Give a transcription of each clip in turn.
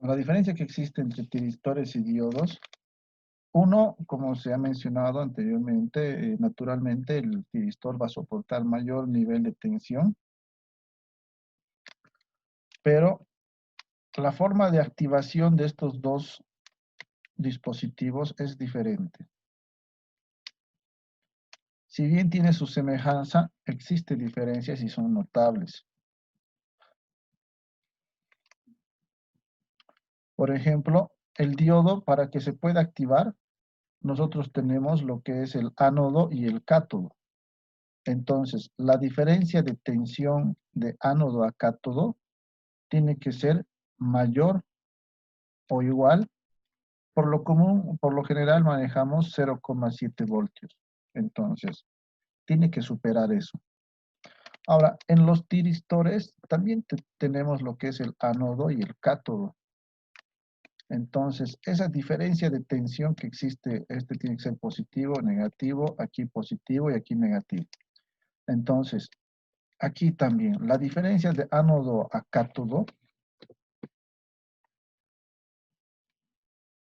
La diferencia que existe entre tiristores y diodos, uno, como se ha mencionado anteriormente, naturalmente el tiristor va a soportar mayor nivel de tensión, pero la forma de activación de estos dos dispositivos es diferente. Si bien tiene su semejanza, existen diferencias y son notables. Por ejemplo, el diodo, para que se pueda activar, nosotros tenemos lo que es el ánodo y el cátodo. Entonces, la diferencia de tensión de ánodo a cátodo tiene que ser mayor o igual. Por lo común, por lo general manejamos 0,7 voltios. Entonces, tiene que superar eso. Ahora, en los tiristores también tenemos lo que es el ánodo y el cátodo. Entonces, esa diferencia de tensión que existe, este tiene que ser positivo, negativo, aquí positivo y aquí negativo. Entonces, aquí también, la diferencia de ánodo a cátodo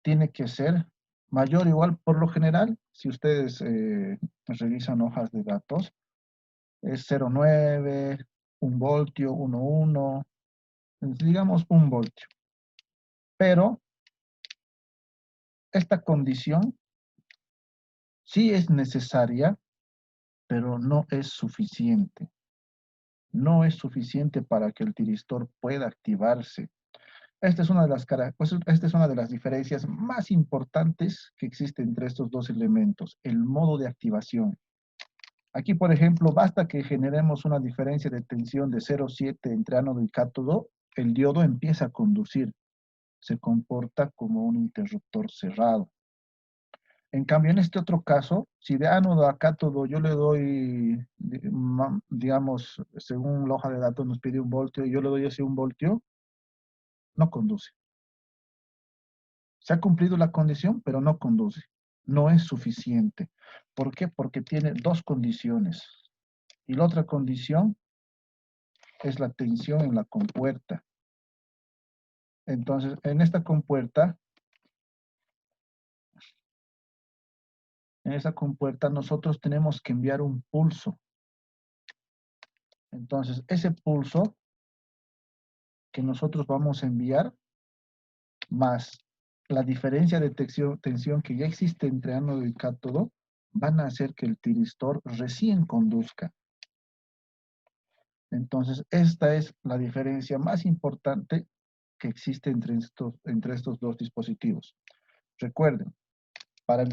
tiene que ser mayor o igual. Por lo general, si ustedes revisan hojas de datos, es 0,9, 1 voltio, 1,1, digamos 1 voltio. Pero esta condición sí es necesaria, pero no es suficiente. No es suficiente para que el tiristor pueda activarse. Esta es una de las, esta es una de las diferencias más importantes que existe entre estos dos elementos, el modo de activación. Aquí, por ejemplo, basta que generemos una diferencia de tensión de 0,7 entre ánodo y cátodo, el diodo empieza a conducir, se comporta como un interruptor cerrado. En cambio, en este otro caso, si de ánodo a cátodo yo le doy, digamos, según la hoja de datos nos pide 1 voltio y yo le doy ese 1 voltio, no conduce. Se ha cumplido la condición, pero no conduce. No es suficiente. ¿Por qué? Porque tiene dos condiciones. Y la otra condición es la tensión en la compuerta. Entonces, en esa compuerta nosotros tenemos que enviar un pulso. Entonces, ese pulso que nosotros vamos a enviar, más la diferencia de tensión que ya existe entre ánodo y cátodo, van a hacer que el tiristor recién conduzca. Entonces, esta es la diferencia más importante que existe entre estos dos dispositivos. Recuerden, para el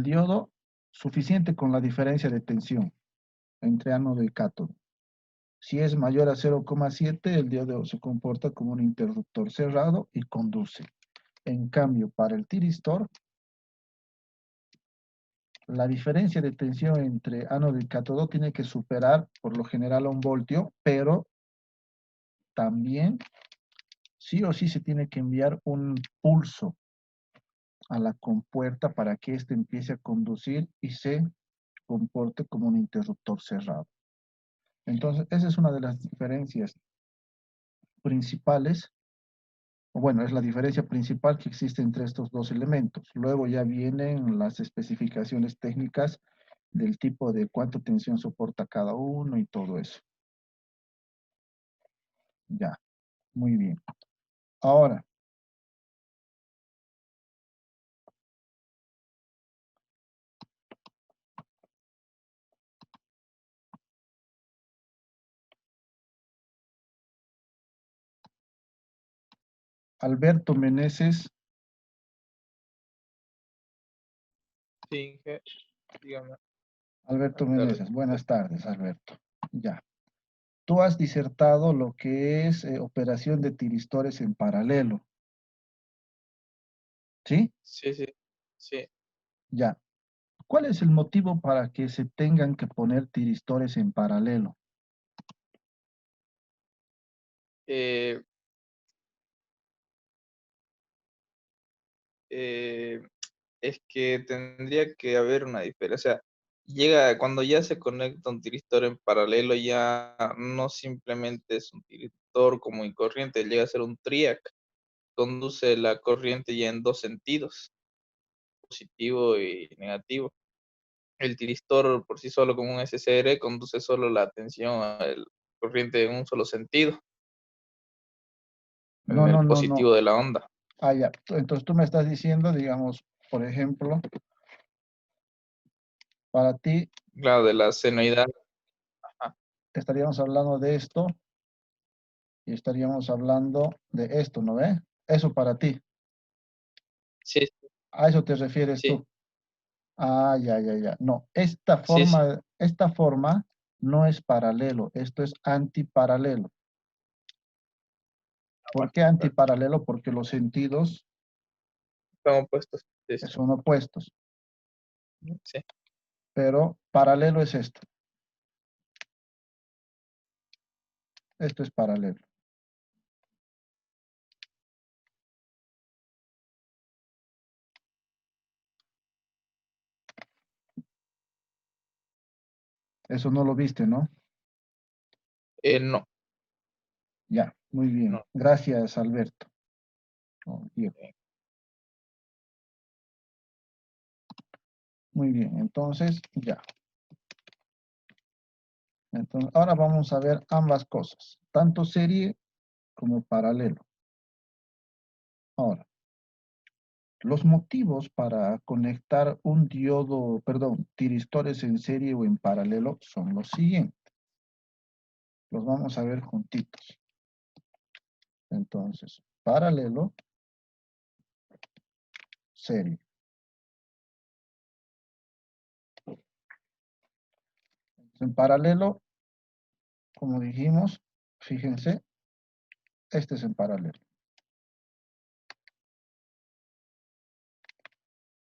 diodo, suficiente con la diferencia de tensión entre ánodo y cátodo. Si es mayor a 0,7, el diodo se comporta como un interruptor cerrado y conduce. En cambio, para el tiristor, la diferencia de tensión entre ánodo y cátodo tiene que superar por lo general a 1 voltio, pero también sí o sí se tiene que enviar un pulso a la compuerta para que éste empiece a conducir y se comporte como un interruptor cerrado. Entonces, esa es una de las diferencias principales, o bueno, es la diferencia principal que existe entre estos dos elementos. Luego ya vienen las especificaciones técnicas del tipo de cuánta tensión soporta cada uno y todo eso. Ya, muy bien. Ahora, Alberto Meneses. Sí, dígame. Alberto Buenas tardes. Meneses, buenas tardes, Alberto. Ya. Tú has disertado lo que es operación de tiristores en paralelo, ¿sí? Sí, sí, sí. Ya. ¿Cuál es el motivo para que se tengan que poner tiristores en paralelo? Eh, eh, es que tendría que haber una diferencia. cuando ya se conecta un tiristor en paralelo, ya no simplemente es un tiristor común y corriente, llega a ser un triac. Conduce la corriente ya en dos sentidos, positivo y negativo. El tiristor por sí solo como un SCR conduce solo la tensión a la corriente en un solo sentido, en No, el no, no, no. positivo de la onda. Ah, ya. Entonces tú me estás diciendo, digamos, por ejemplo, para ti Claro, de la senoidal. Ajá. estaríamos hablando de esto y estaríamos hablando de esto, ¿no ve? Eso para ti. Sí, A eso te refieres sí, tú. Ah, ya, ya, ya. No, sí, sí. esta forma no es paralelo, esto es antiparalelo. ¿Por qué antiparalelo? Porque los sentidos Están opuestos. Sí, sí, son opuestos, sí. pero paralelo es esto. Esto es paralelo. Eso no lo viste, ¿no? No, Ya, muy bien. no. Gracias, Alberto. Oh, yo. Muy bien, entonces ya. Entonces, ahora vamos a ver ambas cosas, tanto serie como paralelo. Ahora, los motivos para conectar un diodo, perdón, tiristores en serie o en paralelo son los siguientes. Los vamos a ver juntitos. Entonces, paralelo, serie. En paralelo, como dijimos, fíjense, este es en paralelo.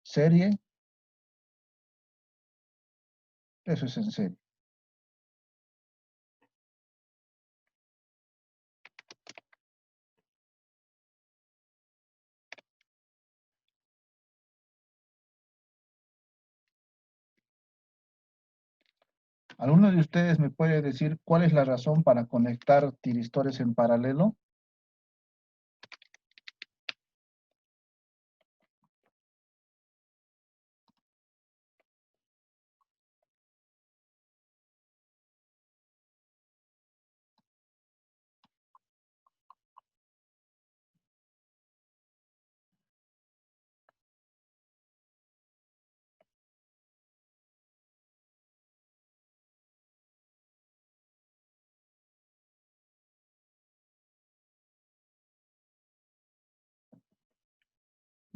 Serie, eso es en serie. ¿Alguno de ustedes me puede decir cuál es la razón para conectar tiristores en paralelo?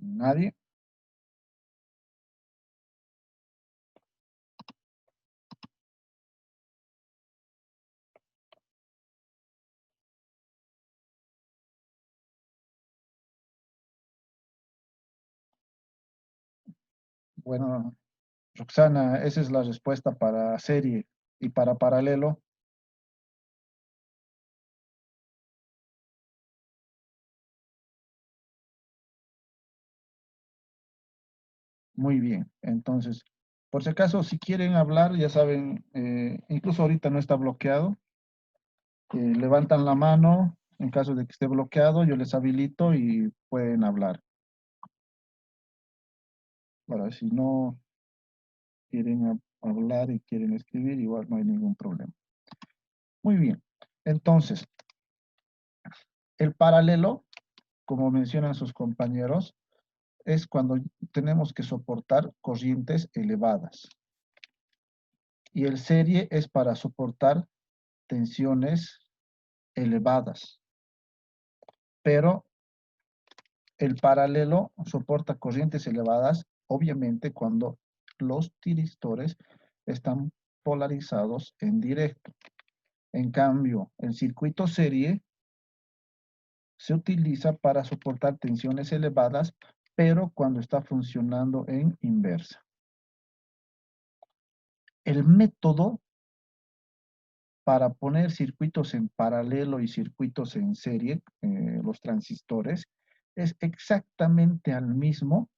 ¿Nadie? Bueno, Roxana, esa es la respuesta para serie y para paralelo. Muy bien. Entonces, por si acaso, si quieren hablar, ya saben, incluso ahorita no está bloqueado. Levantan la mano en caso de que esté bloqueado, yo les habilito y pueden hablar. Ahora, si no quieren hablar y quieren escribir, igual no hay ningún problema. Muy bien. Entonces, el paralelo, como mencionan sus compañeros, es cuando tenemos que soportar corrientes elevadas. Y el serie es para soportar tensiones elevadas. Pero el paralelo soporta corrientes elevadas, obviamente, cuando los tiristores están polarizados en directo. En cambio, el circuito serie se utiliza para soportar tensiones elevadas, pero cuando está funcionando en inversa. El método para poner circuitos en paralelo y circuitos en serie, los transistores, es exactamente el mismo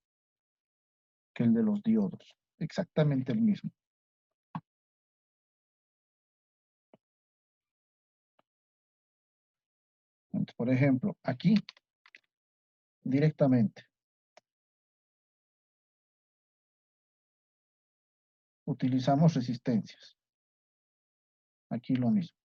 que el de los diodos, exactamente el mismo. Por ejemplo, aquí, directamente, utilizamos resistencias. Aquí lo mismo.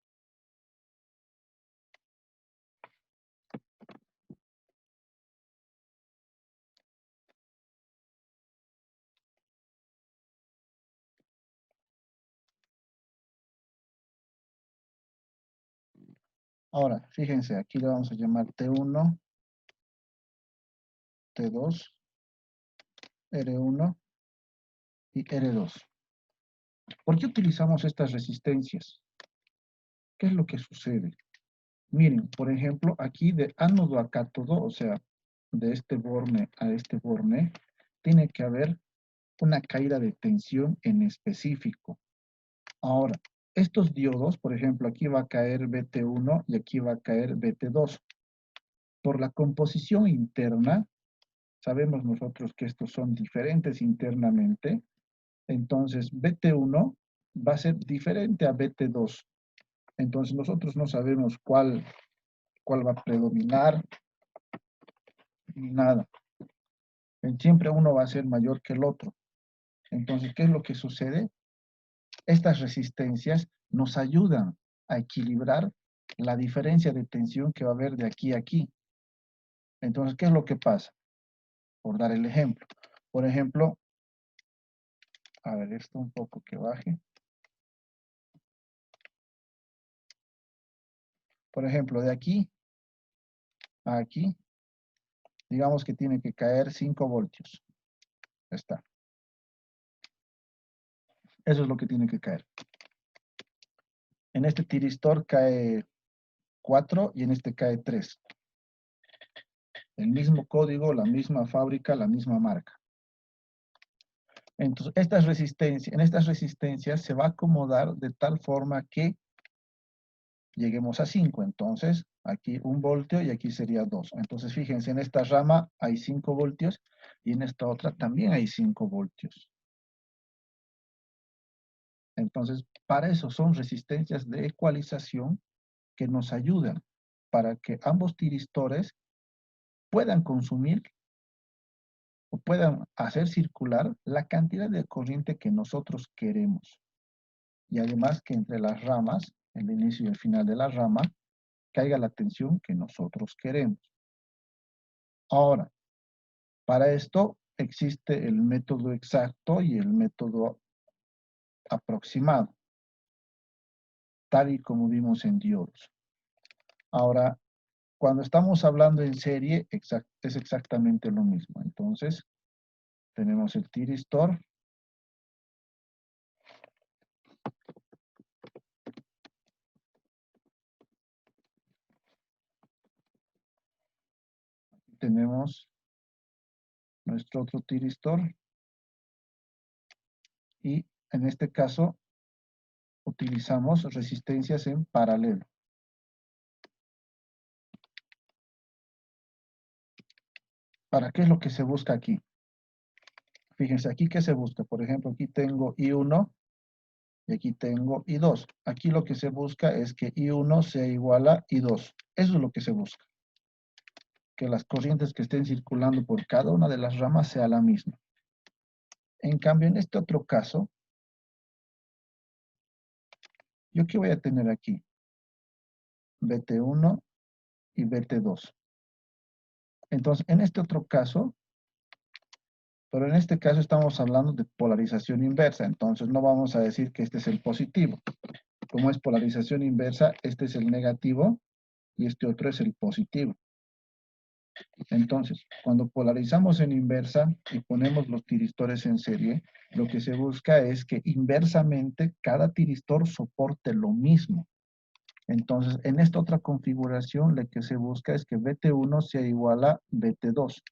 Ahora, fíjense, aquí le vamos a llamar T1, T2, R1 y R2. ¿Por qué utilizamos estas resistencias? ¿Qué es lo que sucede? Miren, por ejemplo, aquí de ánodo a cátodo, o sea, de este borne a este borne, tiene que haber una caída de tensión en específico. Ahora, estos diodos, por ejemplo, aquí va a caer BT1 y aquí va a caer BT2. Por la composición interna, sabemos nosotros que estos son diferentes internamente, entonces BT1 va a ser diferente a BT2. Entonces nosotros no sabemos cuál va a predominar, ni nada. Siempre uno va a ser mayor que el otro. Entonces, ¿qué es lo que sucede? Estas resistencias nos ayudan a equilibrar la diferencia de tensión que va a haber de aquí a aquí. Entonces, ¿qué es lo que pasa? Por dar el ejemplo. Por ejemplo, a ver, esto un poco que baje. Por ejemplo, de aquí a aquí, digamos que tiene que caer 5 voltios. Ya está. Eso es lo que tiene que caer. En este tiristor cae 4 y en este cae 3. El mismo código, la misma fábrica, la misma marca. Entonces, en estas resistencias se va a acomodar de tal forma que lleguemos a 5. Entonces, aquí 1 voltio y aquí sería 2. Entonces, fíjense, en esta rama hay 5 voltios y en esta otra también hay 5 voltios. Entonces, para eso son resistencias de ecualización que nos ayudan para que ambos tiristores puedan consumir o puedan hacer circular la cantidad de corriente que nosotros queremos. Y además que entre las ramas, el inicio y el final de la rama, caiga la tensión que nosotros queremos. Ahora, para esto existe el método exacto y el método aproximado, tal y como vimos en diodos. Ahora, cuando estamos hablando en serie, es exactamente lo mismo. Entonces, tenemos el tiristor. Tenemos nuestro otro tiristor. Y en este caso, utilizamos resistencias en paralelo. ¿Para qué es lo que se busca aquí? Fíjense, aquí ¿qué se busca? Por ejemplo, aquí tengo I1 y aquí tengo I2. Aquí lo que se busca es que I1 sea igual a I2. Eso es lo que se busca. Que las corrientes que estén circulando por cada una de las ramas sea la misma. En cambio, en este otro caso, ¿yo qué voy a tener aquí? BT1 y BT2. Entonces, en este otro caso, pero en este caso estamos hablando de polarización inversa, entonces no vamos a decir que este es el positivo. Como es polarización inversa, este es el negativo y este otro es el positivo. Entonces, cuando polarizamos en inversa y ponemos los tiristores en serie, lo que se busca es que inversamente cada tiristor soporte lo mismo. Entonces, en esta otra configuración, lo que se busca es que BT1 sea igual a BT2.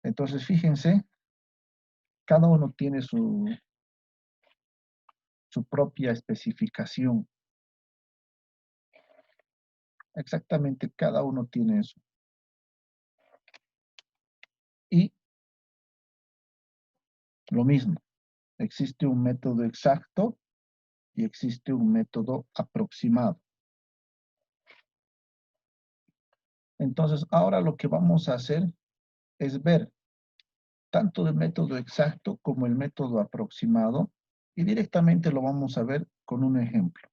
Entonces, fíjense, cada uno tiene su propia especificación. Exactamente, cada uno tiene eso. Y lo mismo, existe un método exacto y existe un método aproximado. Entonces, ahora lo que vamos a hacer es ver tanto el método exacto como el método aproximado y directamente lo vamos a ver con un ejemplo.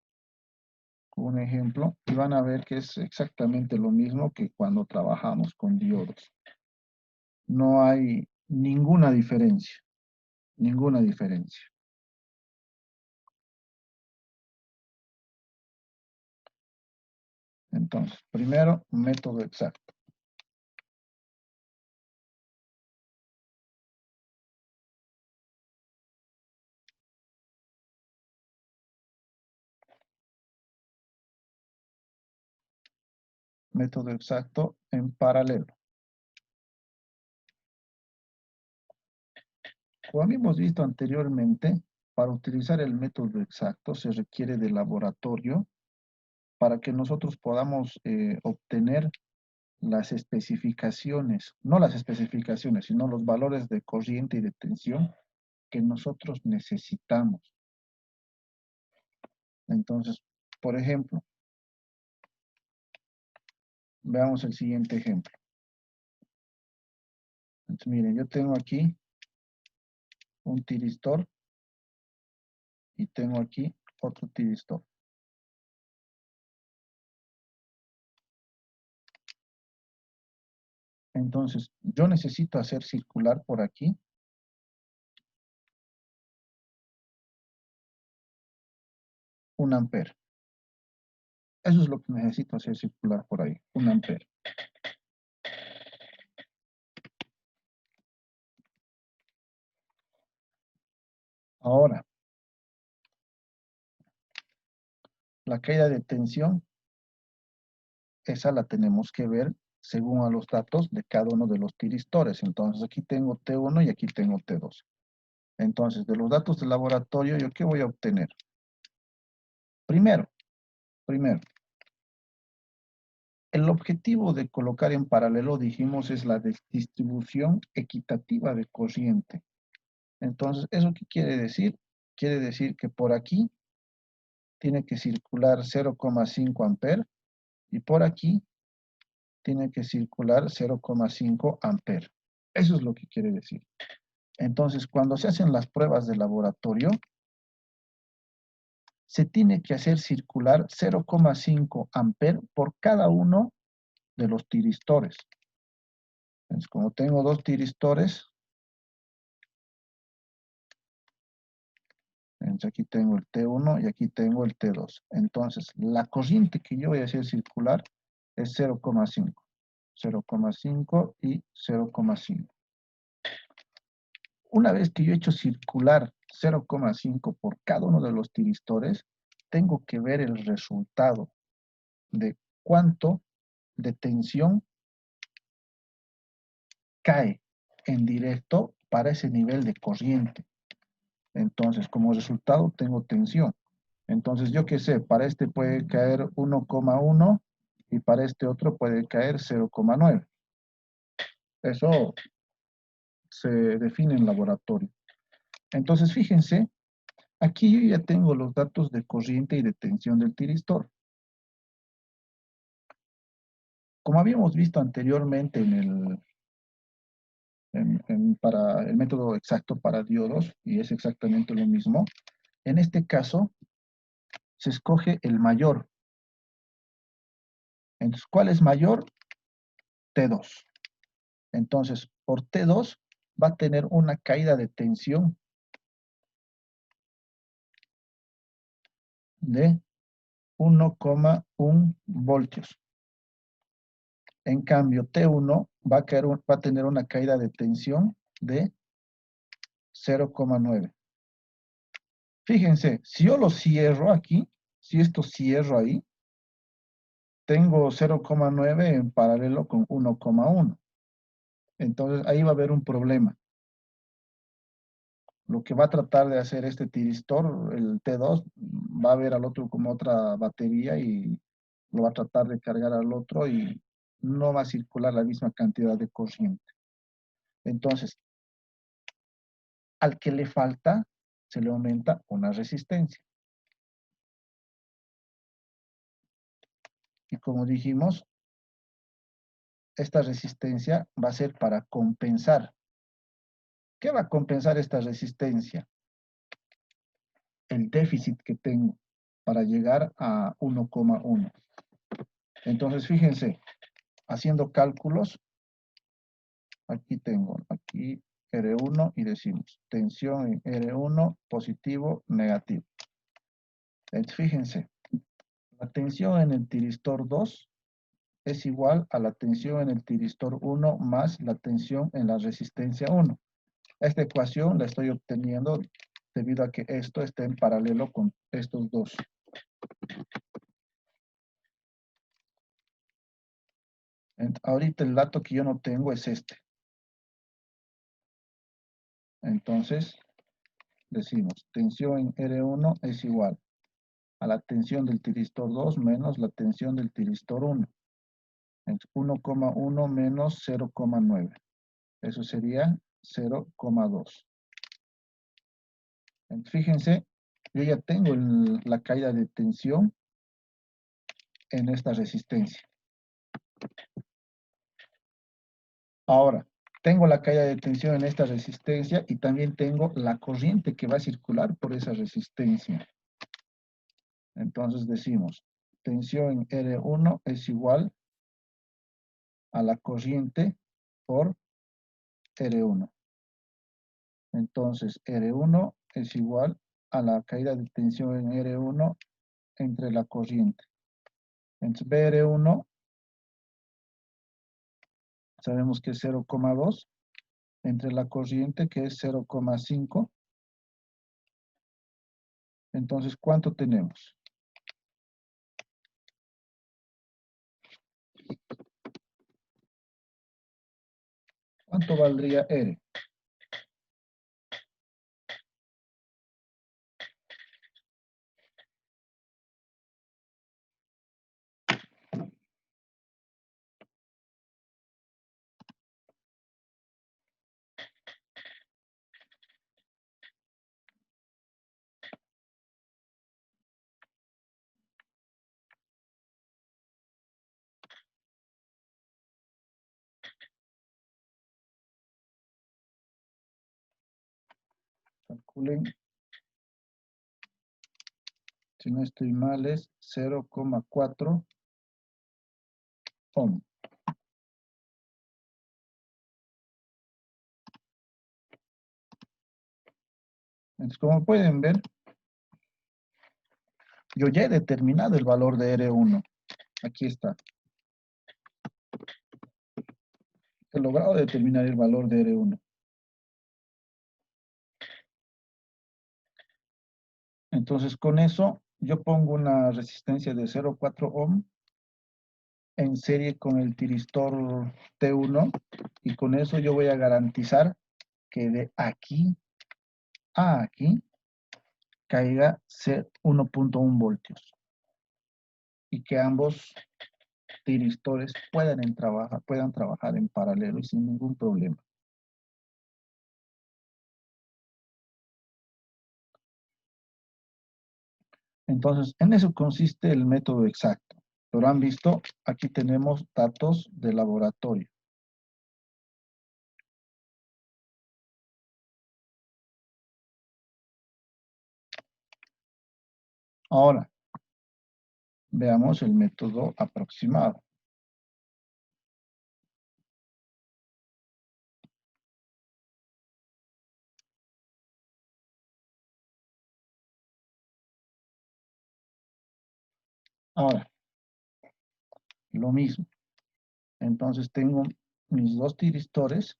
Con un ejemplo y van a ver que es exactamente lo mismo que cuando trabajamos con diodos. No hay ninguna diferencia, ninguna diferencia. Entonces, primero, método exacto. Método exacto en paralelo. Como habíamos visto anteriormente, para utilizar el método exacto se requiere de laboratorio para que nosotros podamos obtener las especificaciones, no las especificaciones, sino los valores de corriente y de tensión que nosotros necesitamos. Entonces, por ejemplo, veamos el siguiente ejemplo. Entonces, miren, yo tengo aquí un tiristor y tengo aquí otro tiristor. Entonces, yo necesito hacer circular por aquí un ampere. Eso es lo que necesito hacer circular por ahí, un ampere. Ahora, la caída de tensión, esa la tenemos que ver según a los datos de cada uno de los tiristores. Entonces, aquí tengo T1 y aquí tengo T2. Entonces, de los datos del laboratorio, ¿yo qué voy a obtener? Primero, el objetivo de colocar en paralelo, dijimos, es la distribución equitativa de corriente. Entonces, ¿eso qué quiere decir? Quiere decir que por aquí tiene que circular 0,5 amperes y por aquí tiene que circular 0,5 amperes. Eso es lo que quiere decir. Entonces, cuando se hacen las pruebas de laboratorio, se tiene que hacer circular 0,5 amperes por cada uno de los tiristores. Entonces, como tengo dos tiristores, entonces aquí tengo el T1 y aquí tengo el T2. Entonces, la corriente que yo voy a hacer circular es 0,5. 0,5 y 0,5. Una vez que yo he hecho circular 0,5 por cada uno de los tiristores, tengo que ver el resultado de cuánto de tensión cae en directo para ese nivel de corriente. Entonces, como resultado, tengo tensión. Entonces, yo qué sé, para este puede caer 1,1 y para este otro puede caer 0,9. Eso se define en laboratorio. Entonces, fíjense, aquí yo ya tengo los datos de corriente y de tensión del tiristor. Como habíamos visto anteriormente para el método exacto para diodos, y es exactamente lo mismo, en este caso se escoge el mayor. Entonces, ¿cuál es mayor? T2. Entonces, por T2 va a tener una caída de tensión de 1,1 voltios. En cambio, T1 va a tener una caída de tensión de 0,9. Fíjense, si yo lo cierro aquí, si esto cierro ahí, tengo 0,9 en paralelo con 1,1. Entonces ahí va a haber un problema. Lo que va a tratar de hacer este tiristor, el T2, va a ver al otro como otra batería y lo va a tratar de cargar al otro y no va a circular la misma cantidad de corriente. Entonces, al que le falta, se le aumenta una resistencia. Y como dijimos, esta resistencia va a ser para compensar. ¿Qué va a compensar esta resistencia? El déficit que tengo para llegar a 1,1. Entonces, fíjense, haciendo cálculos, aquí tengo, aquí R1 y decimos tensión en R1 positivo, negativo. Entonces, fíjense, la tensión en el tiristor 2 es igual a la tensión en el tiristor 1 más la tensión en la resistencia 1. Esta ecuación la estoy obteniendo debido a que esto está en paralelo con estos dos. Ahorita el dato que yo no tengo es este. Entonces, decimos, tensión en R1 es igual a la tensión del tiristor 2 menos la tensión del tiristor 1. 1,1 menos 0,9. Eso sería 0,2. Fíjense, yo ya tengo la caída de tensión en esta resistencia. Ahora, tengo la caída de tensión en esta resistencia y también tengo la corriente que va a circular por esa resistencia. Entonces decimos, tensión en R1 es igual a la corriente por R1. Entonces, R1 es igual a la caída de tensión en R1 entre la corriente. Entonces, BR1 sabemos que es 0,2 entre la corriente que es 0,5. Entonces, ¿cuánto tenemos? ¿Cuánto valdría R? Calculen. Si no estoy mal, es 0,4 ohm. Entonces, como pueden ver, yo ya he determinado el valor de R1. Aquí está. He logrado determinar el valor de R1. Entonces, con eso, yo pongo una resistencia de 0,4 ohm en serie con el tiristor T1 y con eso yo voy a garantizar que de aquí a aquí caiga 1,1 voltios y que ambos tiristores puedan trabajar en paralelo y sin ningún problema. Entonces, en eso consiste el método exacto. Pero han visto, aquí tenemos datos de laboratorio. Ahora, veamos el método aproximado. Ahora, lo mismo. Entonces tengo mis dos tiristores.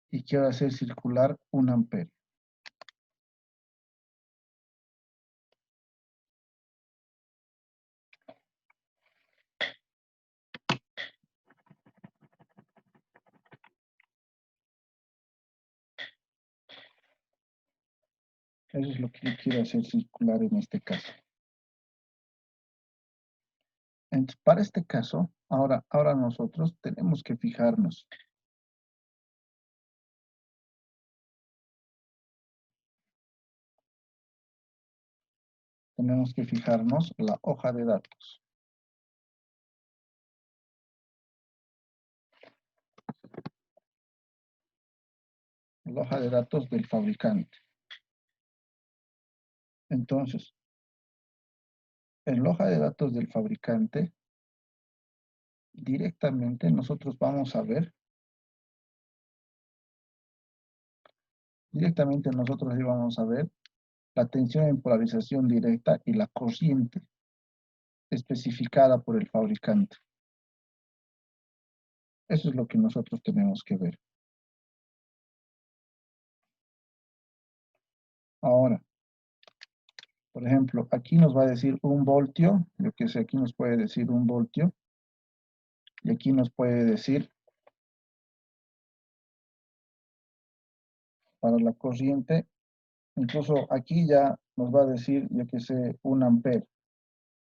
Y quiero hacer circular 1 amperio. Eso es lo que yo quiero hacer circular en este caso. Entonces, para este caso, ahora nosotros tenemos que fijarnos. Tenemos que fijarnos la hoja de datos. La hoja de datos del fabricante. Entonces, en la hoja de datos del fabricante, directamente nosotros vamos a ver, la tensión en polarización directa y la corriente especificada por el fabricante. Eso es lo que nosotros tenemos que ver. Ahora, por ejemplo, aquí nos va a decir 1 voltio, yo que sé, aquí nos puede decir 1 voltio, y aquí nos puede decir, para la corriente, incluso aquí ya nos va a decir, yo que sé, 1 ampere.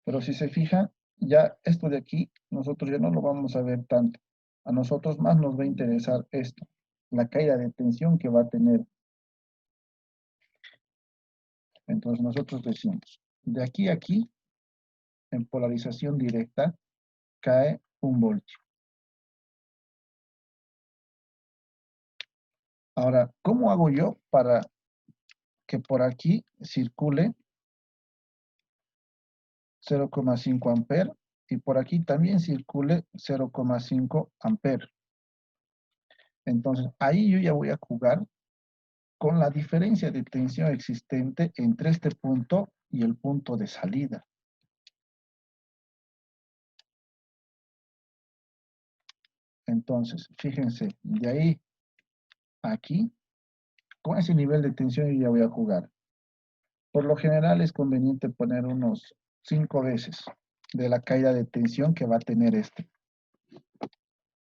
Pero si se fija, ya esto de aquí, nosotros ya no lo vamos a ver tanto. A nosotros más nos va a interesar esto, la caída de tensión que va a tener. Entonces nosotros decimos, de aquí a aquí, en polarización directa, cae 1 voltio. Ahora, ¿cómo hago yo para que por aquí circule 0,5 amper y por aquí también circule 0,5 amper? Entonces, ahí yo ya voy a jugar con la diferencia de tensión existente entre este punto y el punto de salida. Entonces, fíjense, de ahí a aquí, con ese nivel de tensión yo ya voy a jugar. Por lo general es conveniente poner unos 5 veces de la caída de tensión que va a tener este,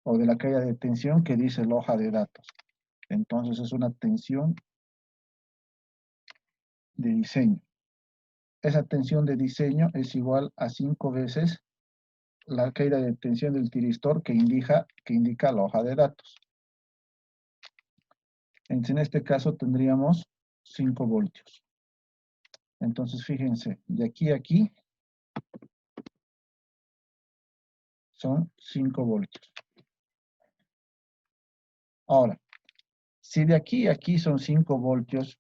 o de la caída de tensión que dice la hoja de datos. Entonces es una tensión de diseño. Esa tensión de diseño es igual a 5 veces la caída de tensión del tiristor que indica la hoja de datos. En este caso tendríamos 5 voltios. Entonces fíjense, de aquí a aquí son 5 voltios. Ahora, si de aquí a aquí son 5 voltios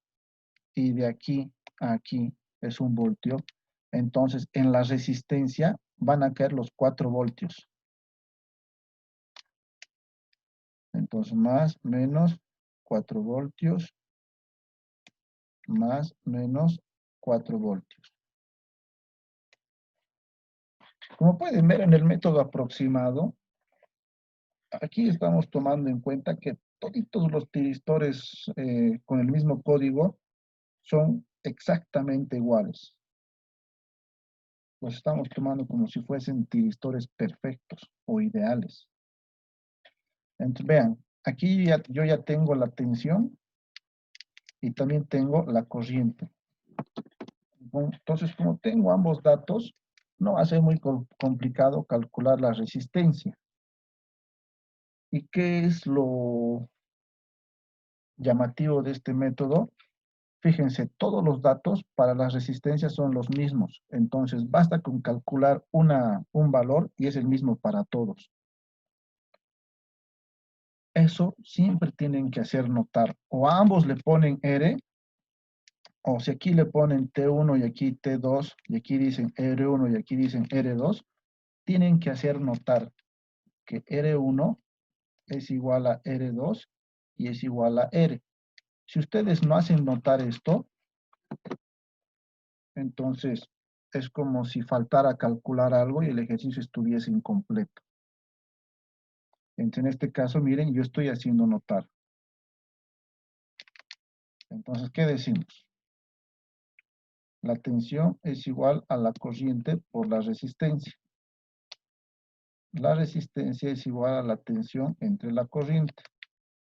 y de aquí a aquí es 1 voltio, entonces en la resistencia van a caer los 4 voltios. Entonces más, menos 4 voltios, más, menos 4 voltios. Como pueden ver en el método aproximado, aquí estamos tomando en cuenta que todos los tiristores con el mismo código son exactamente iguales. Los estamos tomando como si fuesen tiristores perfectos o ideales. Entonces, vean, aquí yo ya tengo la tensión y también tengo la corriente. Entonces, como tengo ambos datos, no va a ser muy complicado calcular la resistencia. ¿Y qué es lo llamativo de este método? Fíjense, todos los datos para las resistencias son los mismos. Entonces, basta con calcular un valor y es el mismo para todos. Eso siempre tienen que hacer notar. O a ambos le ponen R, o si aquí le ponen T1 y aquí T2, y aquí dicen R1 y aquí dicen R2, tienen que hacer notar que R1 es igual a R2 y es igual a R. Si ustedes no hacen notar esto, entonces es como si faltara calcular algo y el ejercicio estuviese incompleto. Entonces, en este caso, miren, yo estoy haciendo notar. Entonces, ¿qué decimos? La tensión es igual a la corriente por la resistencia. La resistencia es igual a la tensión entre la corriente.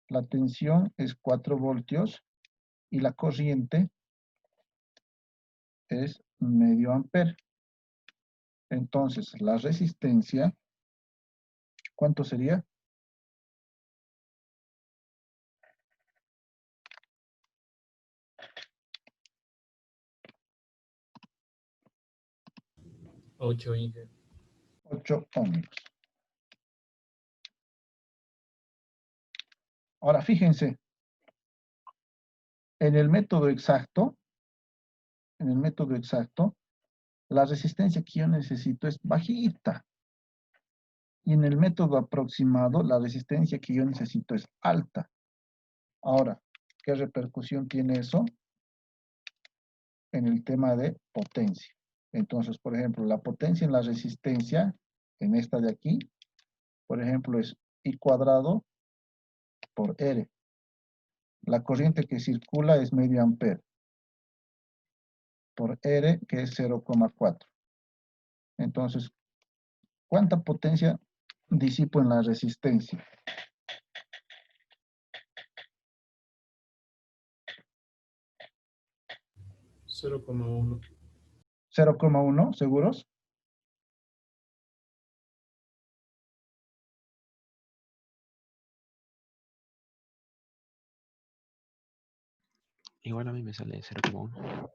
La tensión es 4 voltios y la corriente es medio amper. Entonces, la resistencia, ¿cuánto sería? Ocho, Inge. 8 ohmios. Ahora, fíjense, en el método exacto, la resistencia que yo necesito es bajita. Y en el método aproximado, la resistencia que yo necesito es alta. Ahora, ¿qué repercusión tiene eso en el tema de potencia? Entonces, por ejemplo, la potencia en la resistencia, en esta de aquí, por ejemplo, es I cuadrado por R. La corriente que circula es medio ampere por R, que es 0,4. Entonces, ¿cuánta potencia disipo en la resistencia? 0,1. 0,1, ¿seguros? Igual a mí me sale 0,1.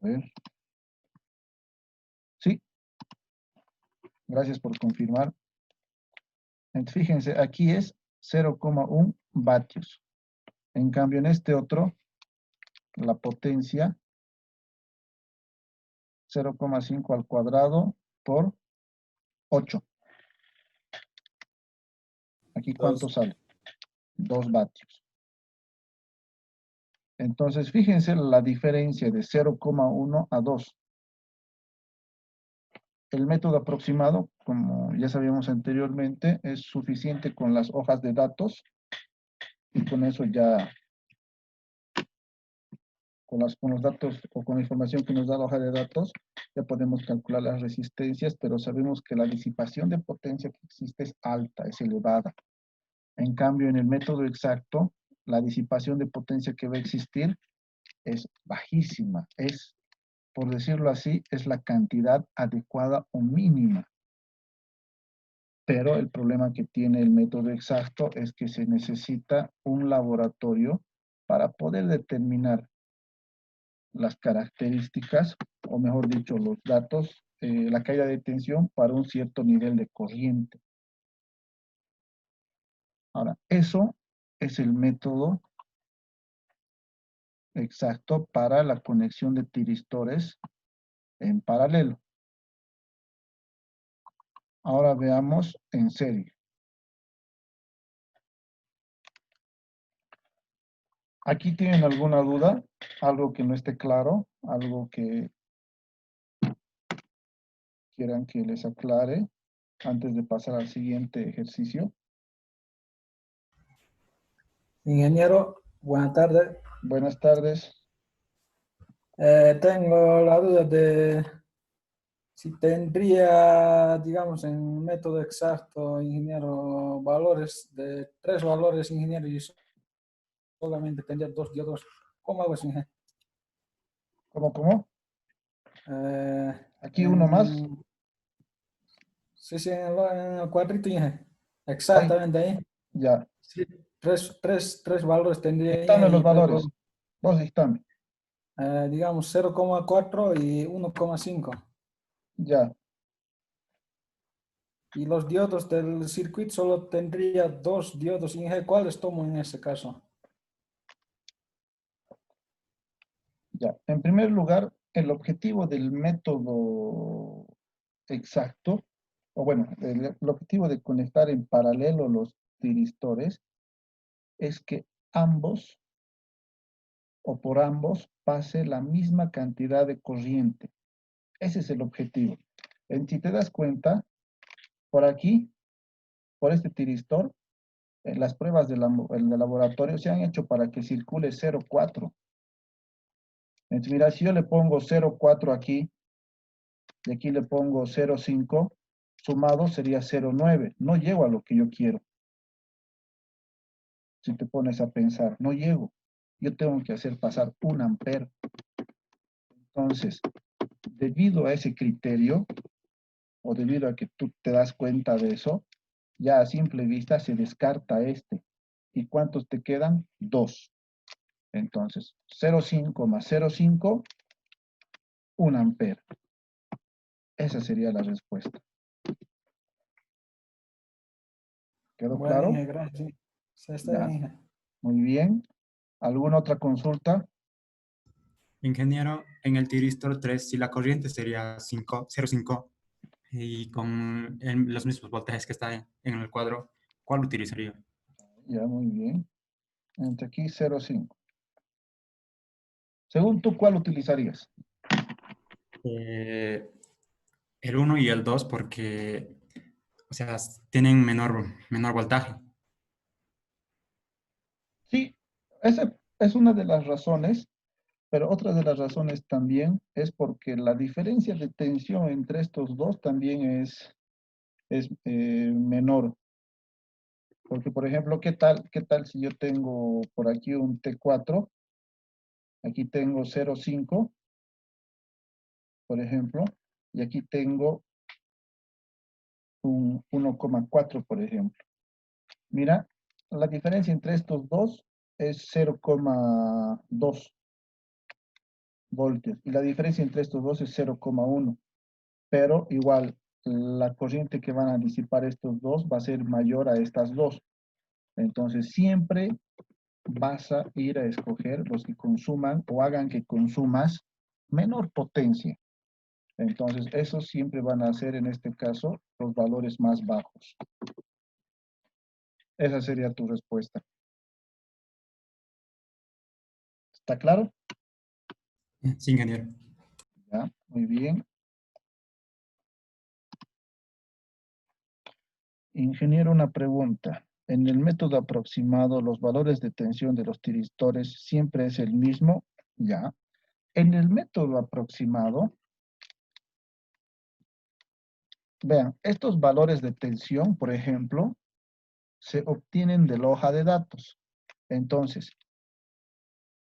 A ver. Sí, gracias por confirmar. Entonces, fíjense, aquí es 0,1 vatios. En cambio, en este otro, la potencia 0,5 al cuadrado por 8. Aquí, ¿cuánto Dos. sale? 2 vatios. Entonces, fíjense la diferencia de 0,1 a 2. El método aproximado, como ya sabíamos anteriormente, es suficiente con las hojas de datos y con eso ya, con los datos o con la información que nos da la hoja de datos, ya podemos calcular las resistencias, pero sabemos que la disipación de potencia que existe es alta, es elevada. En cambio, en el método exacto, la disipación de potencia que va a existir es bajísima, es, por decirlo así, es la cantidad adecuada o mínima. Pero el problema que tiene el método exacto es que se necesita un laboratorio para poder determinar las características, o mejor dicho, los datos, la caída de tensión para un cierto nivel de corriente. Ahora, eso es el método exacto para la conexión de tiristores en paralelo. Ahora veamos en serie. ¿Aquí tienen alguna duda? ¿Algo que no esté claro? ¿Algo que quieran que les aclare antes de pasar al siguiente ejercicio? Ingeniero, buenas tardes. Buenas tardes. Tengo la duda de si tendría, digamos, en método exacto, ingeniero, valores de 3 valores, ingeniero, y solamente tendría 2 diodos. ¿Cómo hago eso, ingeniero? ¿Cómo? Eh, Aquí uno más. Sí, sí, en el cuadrito, ingeniero. Ahí, Exactamente ahí. ya. Sí, tres valores tendría, Dictame ingeniero, los y tengo, valores. Vos dictame. digamos, 0,4 y 1,5. Ya. Y los diodos del circuito solo tendría 2 diodos. ¿Cuáles tomo en ese caso? Ya. En primer lugar, el objetivo del método exacto, o bueno, el objetivo de conectar en paralelo los tiristores es que ambos o por ambos pase la misma cantidad de corriente. Ese es el objetivo. Si te das cuenta, por aquí, por este tiristor, las pruebas del laboratorio se han hecho para que circule 0,4. Entonces, mira, si yo le pongo 0,4 aquí, y aquí le pongo 0,5, sumado sería 0,9. No llego a lo que yo quiero. Si te pones a pensar, no llego. Yo tengo que hacer pasar 1 ampere. Entonces, debido a ese criterio, o debido a que tú te das cuenta de eso, ya a simple vista se descarta este. ¿Y cuántos te quedan? 2. Entonces, 0,5 más 0,5, 1 ampere. Esa sería la respuesta. ¿Quedó Bueno, claro? Inge, gracias. Sí. Sí, está Ya, bien, Inge. muy bien. ¿Alguna otra consulta? Ingeniero, en el tiristor 3, si la corriente sería 0,5 y con los mismos voltajes que está en el cuadro, ¿cuál utilizaría? Ya, muy bien. Entre aquí 0,5. Según tú, ¿cuál utilizarías? Eh, el 1 y el 2 porque, o sea, tienen menor voltaje. Sí, esa es una de las razones, pero otra de las razones también es porque la diferencia de tensión entre estos dos también es menor. Porque, por ejemplo, ¿qué tal si yo tengo por aquí un T4? Aquí tengo 0,5, por ejemplo, y aquí tengo un 1,4, por ejemplo. Mira, la diferencia entre estos dos es 0,2 voltios y la diferencia entre estos dos es 0,1, pero igual la corriente que van a disipar estos dos va a ser mayor a estas dos. Entonces siempre vas a ir a escoger los que consuman o hagan que consumas menor potencia. Entonces esos siempre van a ser en este caso los valores más bajos. Esa sería tu respuesta. ¿Está claro? Sí, ingeniero. Ya, muy bien. Ingeniero, una pregunta. En el método aproximado, los valores de tensión de los tiristores siempre es el mismo. Ya. En el método aproximado, vean, estos valores de tensión, por ejemplo, se obtienen de la hoja de datos. Entonces,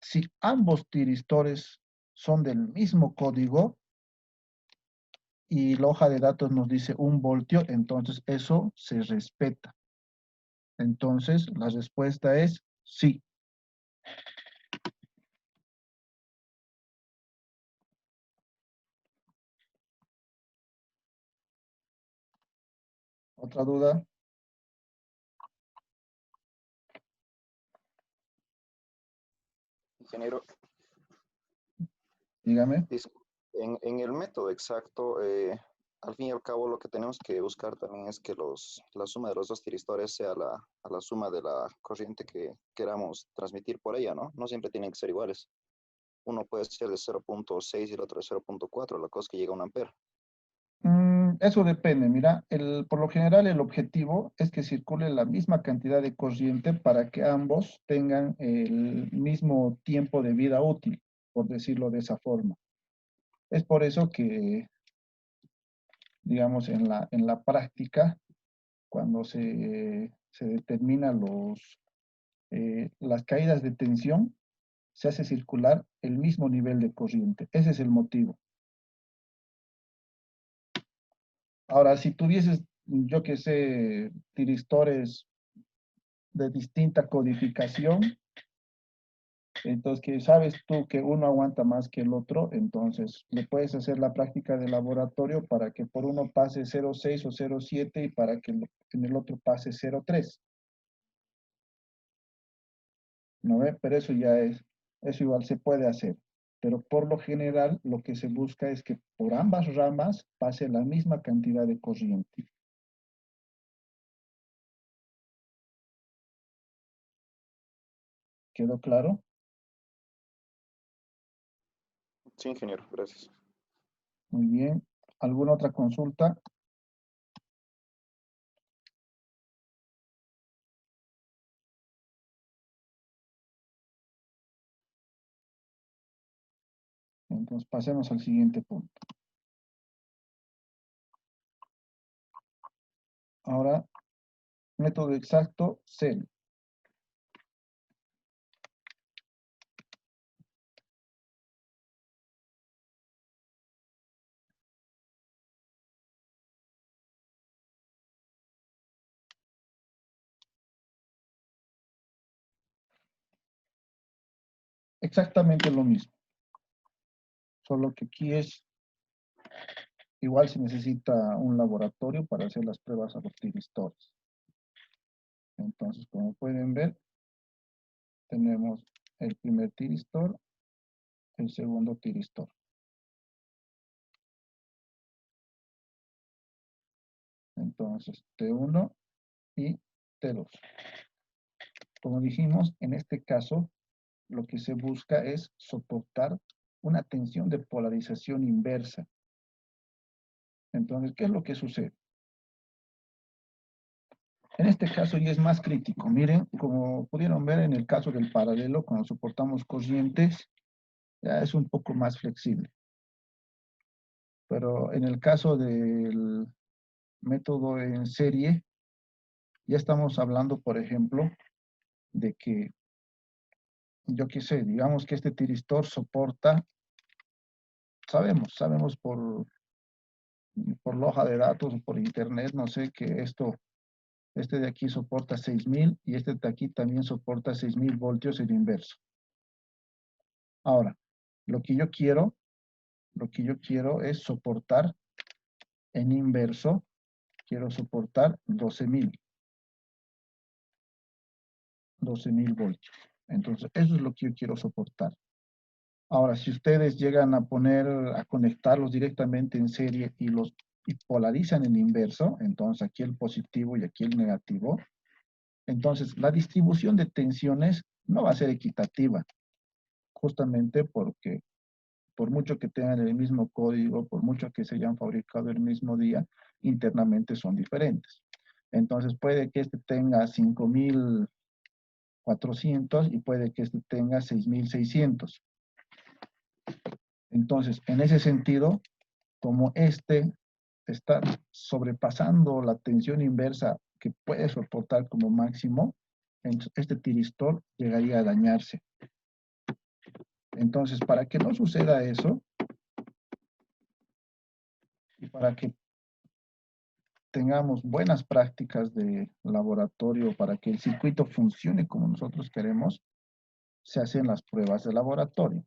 si ambos tiristores son del mismo código y la hoja de datos nos dice 1 voltio, entonces eso se respeta. Entonces, la respuesta es sí. ¿Otra duda? Ingeniero, Dígame. en el método exacto, al fin y al cabo lo que tenemos que buscar también es que la suma de los dos tiristores sea a la suma de la corriente que queramos transmitir por ella, ¿no? No siempre tienen que ser iguales. Uno puede ser de 0,6 y el otro de 0,4, la cosa es que llega a 1 ampere. Eso depende, mira, por lo general el objetivo es que circule la misma cantidad de corriente para que ambos tengan el mismo tiempo de vida útil, por decirlo de esa forma. Es por eso que, digamos, en la práctica, cuando se determinan las caídas de tensión, se hace circular el mismo nivel de corriente. Ese es el motivo. Ahora, si tuvieses, yo que sé, tiristores de distinta codificación, entonces que sabes tú que uno aguanta más que el otro, entonces le puedes hacer la práctica de laboratorio para que por uno pase 0,6 o 0,7 y para que en el otro pase 0,3. ¿No ve? Pero eso igual se puede hacer. Pero por lo general lo que se busca es que por ambas ramas pase la misma cantidad de corriente. ¿Quedó claro? Sí, ingeniero, gracias. Muy bien. ¿Alguna otra consulta? Entonces pasemos al siguiente punto. Ahora, método exacto, CEL. exactamente lo mismo. Solo que aquí igual se necesita un laboratorio para hacer las pruebas a los tiristores. Entonces, como pueden ver, tenemos el primer tiristor, el segundo tiristor. Entonces, T1 y T2. Como dijimos, en este caso, lo que se busca es soportar una tensión de polarización inversa. Entonces, ¿qué es lo que sucede? En este caso ya es más crítico. Miren, como pudieron ver en el caso del paralelo, cuando soportamos corrientes, ya es un poco más flexible. Pero en el caso del método en serie, ya estamos hablando, por ejemplo, de que, yo qué sé, digamos que este tiristor soporta, sabemos por la hoja de datos o por internet, no sé, que este de aquí soporta 6000 y este de aquí también soporta 6000 voltios en inverso. Ahora, lo que yo quiero es soportar en inverso, quiero soportar 12.000 voltios. Entonces, eso es lo que yo quiero soportar. Ahora, si ustedes llegan a conectarlos directamente en serie y polarizan en inverso, entonces aquí el positivo y aquí el negativo, entonces la distribución de tensiones no va a ser equitativa, justamente porque por mucho que tengan el mismo código, por mucho que se hayan fabricado el mismo día, internamente son diferentes. Entonces puede que este tenga 5400 y puede que este tenga 6600. Entonces, en ese sentido, como este está sobrepasando la tensión inversa que puede soportar como máximo, este tiristor llegaría a dañarse. Entonces, para que no suceda eso, y para que tengamos buenas prácticas de laboratorio, para que el circuito funcione como nosotros queremos, se hacen las pruebas de laboratorio.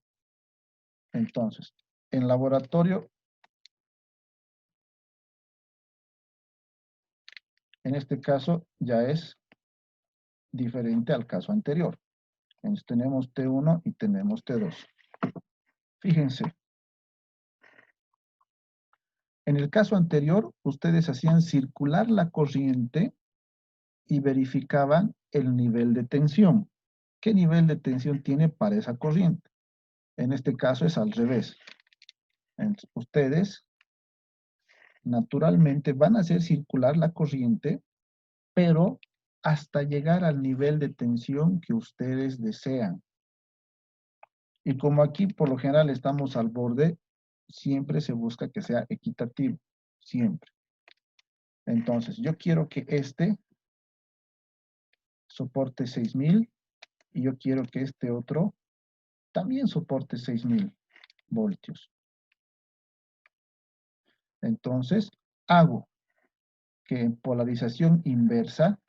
Entonces, en laboratorio, en este caso ya es diferente al caso anterior. Entonces, tenemos T1 y tenemos T2. Fíjense. En el caso anterior, ustedes hacían circular la corriente y verificaban el nivel de tensión. ¿Qué nivel de tensión tiene para esa corriente? En este caso es al revés. Entonces, ustedes naturalmente van a hacer circular la corriente, pero hasta llegar al nivel de tensión que ustedes desean. Y como aquí por lo general estamos al borde, siempre se busca que sea equitativo, siempre. Entonces, yo quiero que este soporte 6000 y yo quiero que este otro también soporte 6000 voltios. Entonces, hago que en polarización inversa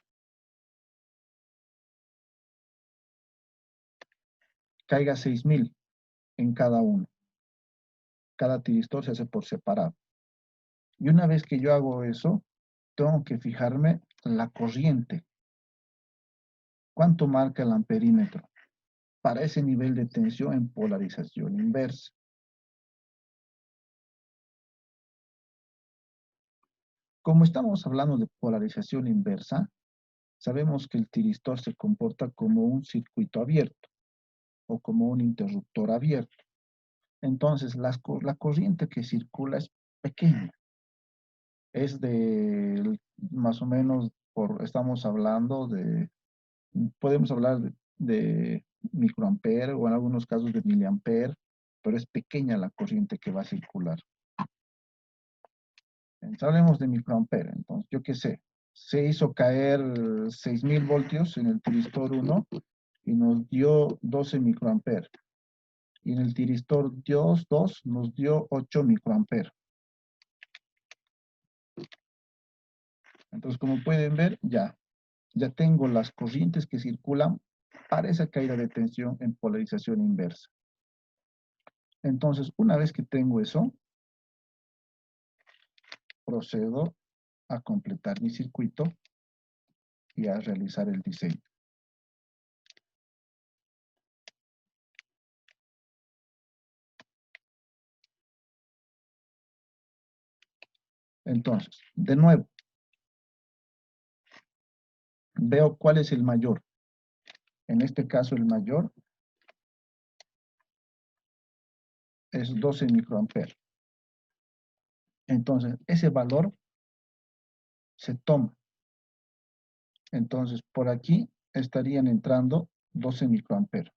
caiga 6000 en cada uno. Cada tiristor se hace por separado. Y una vez que yo hago eso, tengo que fijarme la corriente. ¿Cuánto marca el amperímetro? Para ese nivel de tensión en polarización inversa. Como estamos hablando de polarización inversa, sabemos que el tiristor se comporta como un circuito abierto o como un interruptor abierto. Entonces, la corriente que circula es pequeña. Es de más o menos, estamos hablando de, podemos hablar de microampere o en algunos casos de miliampere, pero es pequeña la corriente que va a circular. Entonces, hablemos de microampere. Entonces, yo qué sé, se hizo caer 6000 voltios en el tiristor 1 y nos dio 12 microampere. Y en el tiristor 2 nos dio 8 microampere. Entonces, como pueden ver, ya tengo las corrientes que circulan para esa caída de tensión en polarización inversa. Entonces, una vez que tengo eso, procedo a completar mi circuito y a realizar el diseño. Entonces, de nuevo, veo cuál es el mayor. En este caso, el mayor es 12 microamperes. Entonces, ese valor se toma. Entonces, por aquí estarían entrando 12 microamperes.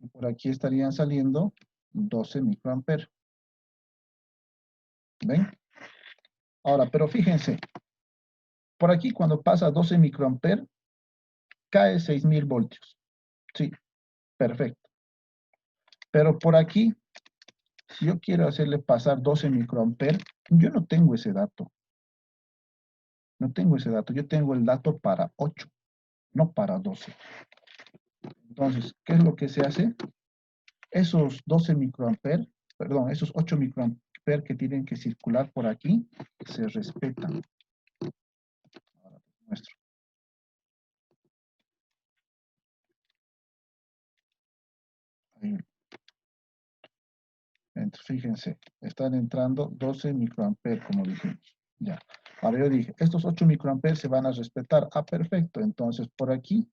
Y por aquí estarían saliendo 12 microamperes. ¿Ven? Ahora, pero fíjense, por aquí cuando pasa 12 microamperes, cae 6.000 voltios. Sí, perfecto. Pero por aquí, si yo quiero hacerle pasar 12 microamperes, yo no tengo ese dato. No tengo ese dato. Yo tengo el dato para 8, no para 12. Entonces, ¿qué es lo que se hace? Esos 12 microamperes, perdón, esos 8 microamperes que tienen que circular por aquí, se respetan. Ahora les muestro. Ahí. Entonces, fíjense, están entrando 12 microamperes, como dijimos. Ya. Ahora yo dije, estos 8 microamperes se van a respetar. Ah, perfecto. Entonces, por aquí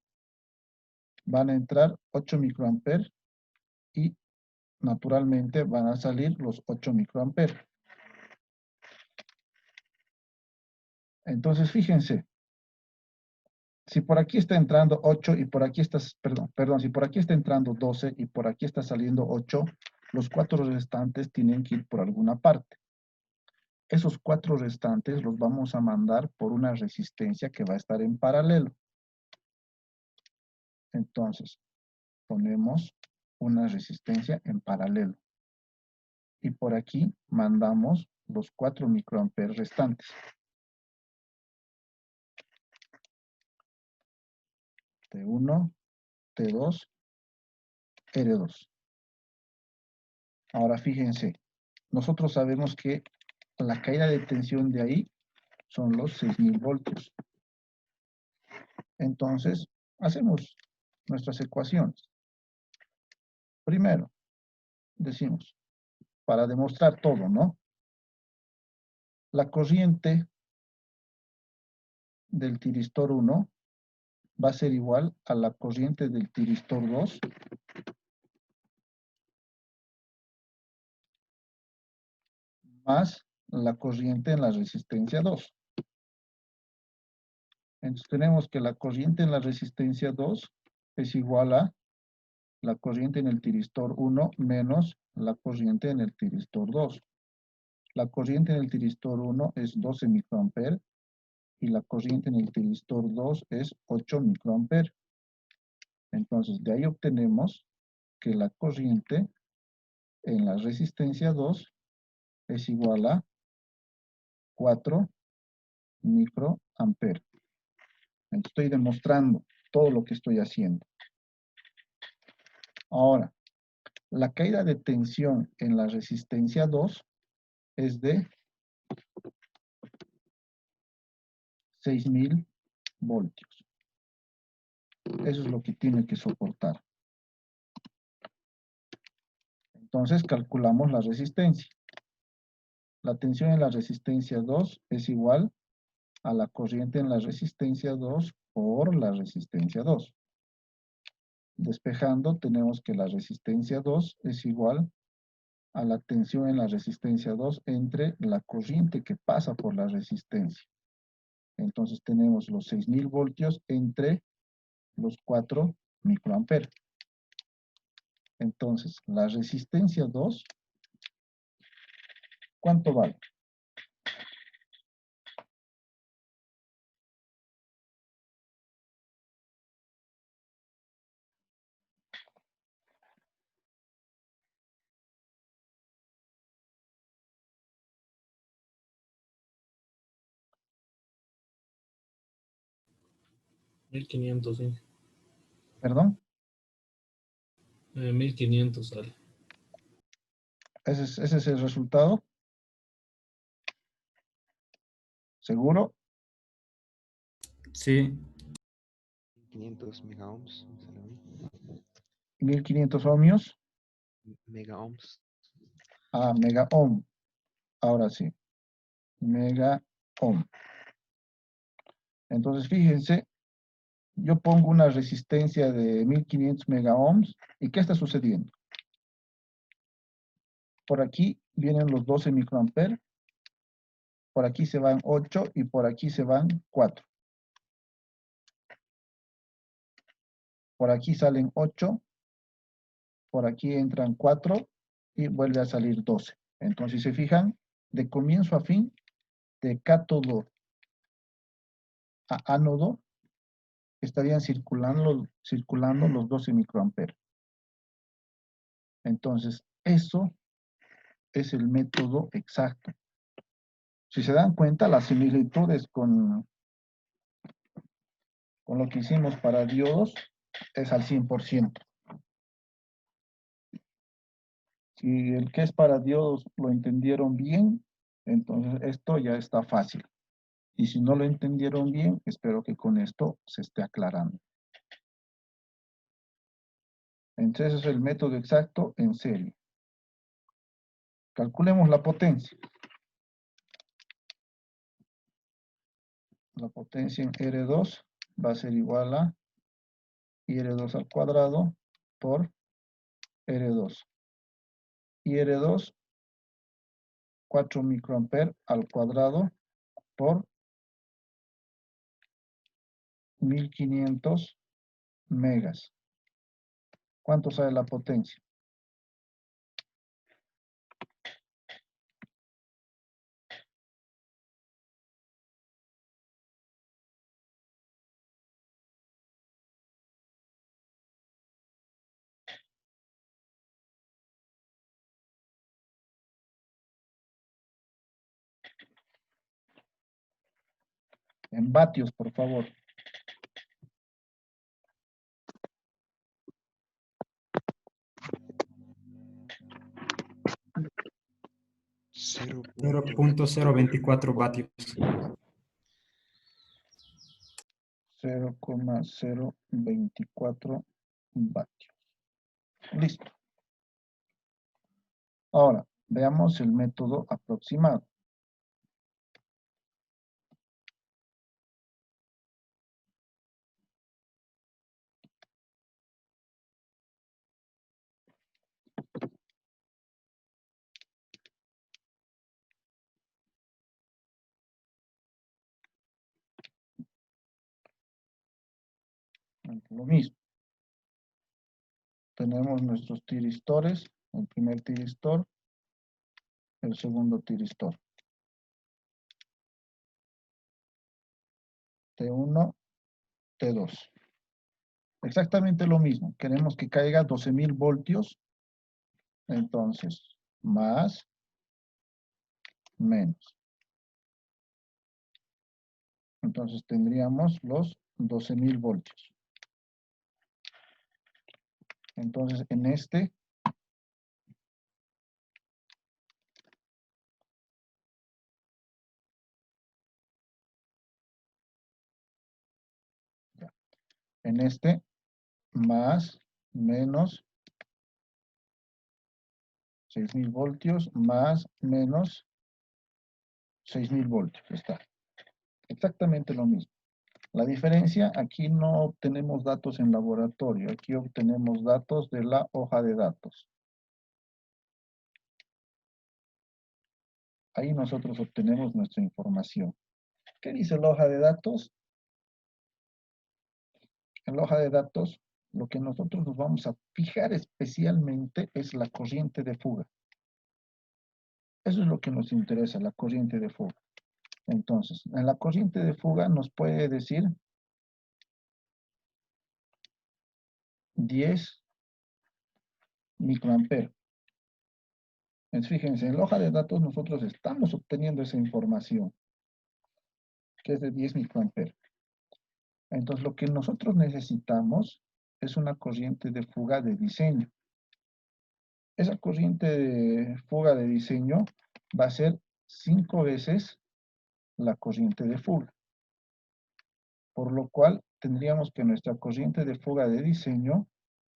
van a entrar 8 microamperes y naturalmente van a salir los 8 microamperes. Entonces, fíjense, si por aquí está entrando 8 y por aquí está, perdón, si por aquí está entrando 12 y por aquí está saliendo 8, los 4 restantes tienen que ir por alguna parte. Esos 4 restantes los vamos a mandar por una resistencia que va a estar en paralelo. Entonces, ponemos una resistencia en paralelo. Y por aquí mandamos los 4 microamperes restantes. T1, T2, R2. Ahora fíjense, nosotros sabemos que la caída de tensión de ahí son los 6.000 voltios. Entonces, hacemos nuestras ecuaciones. Primero, decimos, para demostrar todo, ¿no? La corriente del tiristor 1 va a ser igual a la corriente del tiristor 2 más la corriente en la resistencia 2. Entonces tenemos que la corriente en la resistencia 2 es igual a la corriente en el tiristor 1 menos la corriente en el tiristor 2. La corriente en el tiristor 1 es 12 microamperes y la corriente en el tiristor 2 es 8 microamperes. Entonces, de ahí obtenemos que la corriente en la resistencia 2 es igual a 4 microamperes. Estoy demostrando todo lo que estoy haciendo. Ahora, la caída de tensión en la resistencia 2 es de 6.000 voltios. Eso es lo que tiene que soportar. Entonces calculamos la resistencia. La tensión en la resistencia 2 es igual a la corriente en la resistencia 2 por la resistencia 2. Despejando, tenemos que la resistencia 2 es igual a la tensión en la resistencia 2 entre la corriente que pasa por la resistencia. Entonces tenemos los 6.000 voltios entre los 4 microamperes. Entonces, la resistencia 2, ¿cuánto vale? 1500, sí. ¿Perdón? 1500 sale. ¿Ese es el resultado? ¿Seguro? Sí, 500 megaohms. sale a mí. 1500 ohmios. Megaohms. Ah, mega ohm. Ahora sí. Mega ohm. Entonces, fíjense, yo pongo una resistencia de 1500 mega ohms. ¿Y qué está sucediendo? Por aquí vienen los 12 microamperes. Por aquí se van 8 y por aquí se van 4. Por aquí salen 8. Por aquí entran 4 y vuelve a salir 12. Entonces, si se fijan, de comienzo a fin, de cátodo a ánodo, estarían circulando los 12 microamperes. Entonces, eso es el método exacto. Si se dan cuenta, las similitudes con lo que hicimos para diodos es al 100%. Si el que es para diodos lo entendieron bien, entonces esto ya está fácil. Y si no lo entendieron bien, espero que con esto se esté aclarando. Entonces es el método exacto en serie. Calculemos la potencia. La potencia en R2 va a ser igual a IR2 al cuadrado por R2. IR2, 4 microamperes al cuadrado por 1500 megas. ¿Cuánto sale la potencia? En vatios, por favor. Cero 0.024 vatios. 0,024 vatios. Listo. Ahora, veamos el método aproximado. Lo mismo. Tenemos nuestros tiristores, el primer tiristor, el segundo tiristor. T1, T2. Exactamente lo mismo. Queremos que caiga 12.000 voltios. Entonces, más, menos. Entonces tendríamos los 12.000 voltios. Entonces, en este, más, menos, 6.000 voltios, más, menos, 6.000 voltios. Está. Exactamente lo mismo. La diferencia, aquí no obtenemos datos en laboratorio, aquí obtenemos datos de la hoja de datos. Ahí nosotros obtenemos nuestra información. ¿Qué dice la hoja de datos? En la hoja de datos, lo que nosotros nos vamos a fijar especialmente es la corriente de fuga. Eso es lo que nos interesa, la corriente de fuga. Entonces, en la corriente de fuga nos puede decir 10 microamperes. Entonces, fíjense, en la hoja de datos nosotros estamos obteniendo esa información, que es de 10 microamperes. Entonces, lo que nosotros necesitamos es una corriente de fuga de diseño. Esa corriente de fuga de diseño va a ser 5 veces la corriente de fuga. Por lo cual, tendríamos que nuestra corriente de fuga de diseño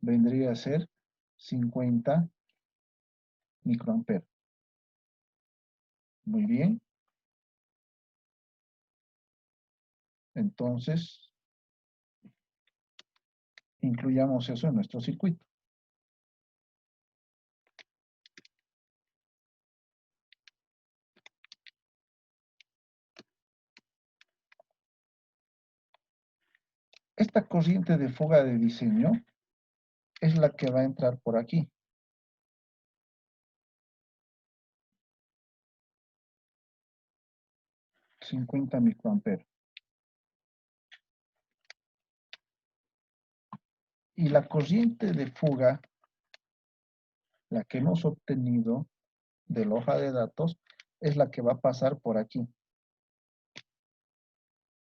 vendría a ser 50 microamperes. Muy bien. Entonces, incluyamos eso en nuestro circuito. Esta corriente de fuga de diseño es la que va a entrar por aquí. $50 microamperes. Y la corriente de fuga, la que hemos obtenido de la hoja de datos, es la que va a pasar por aquí.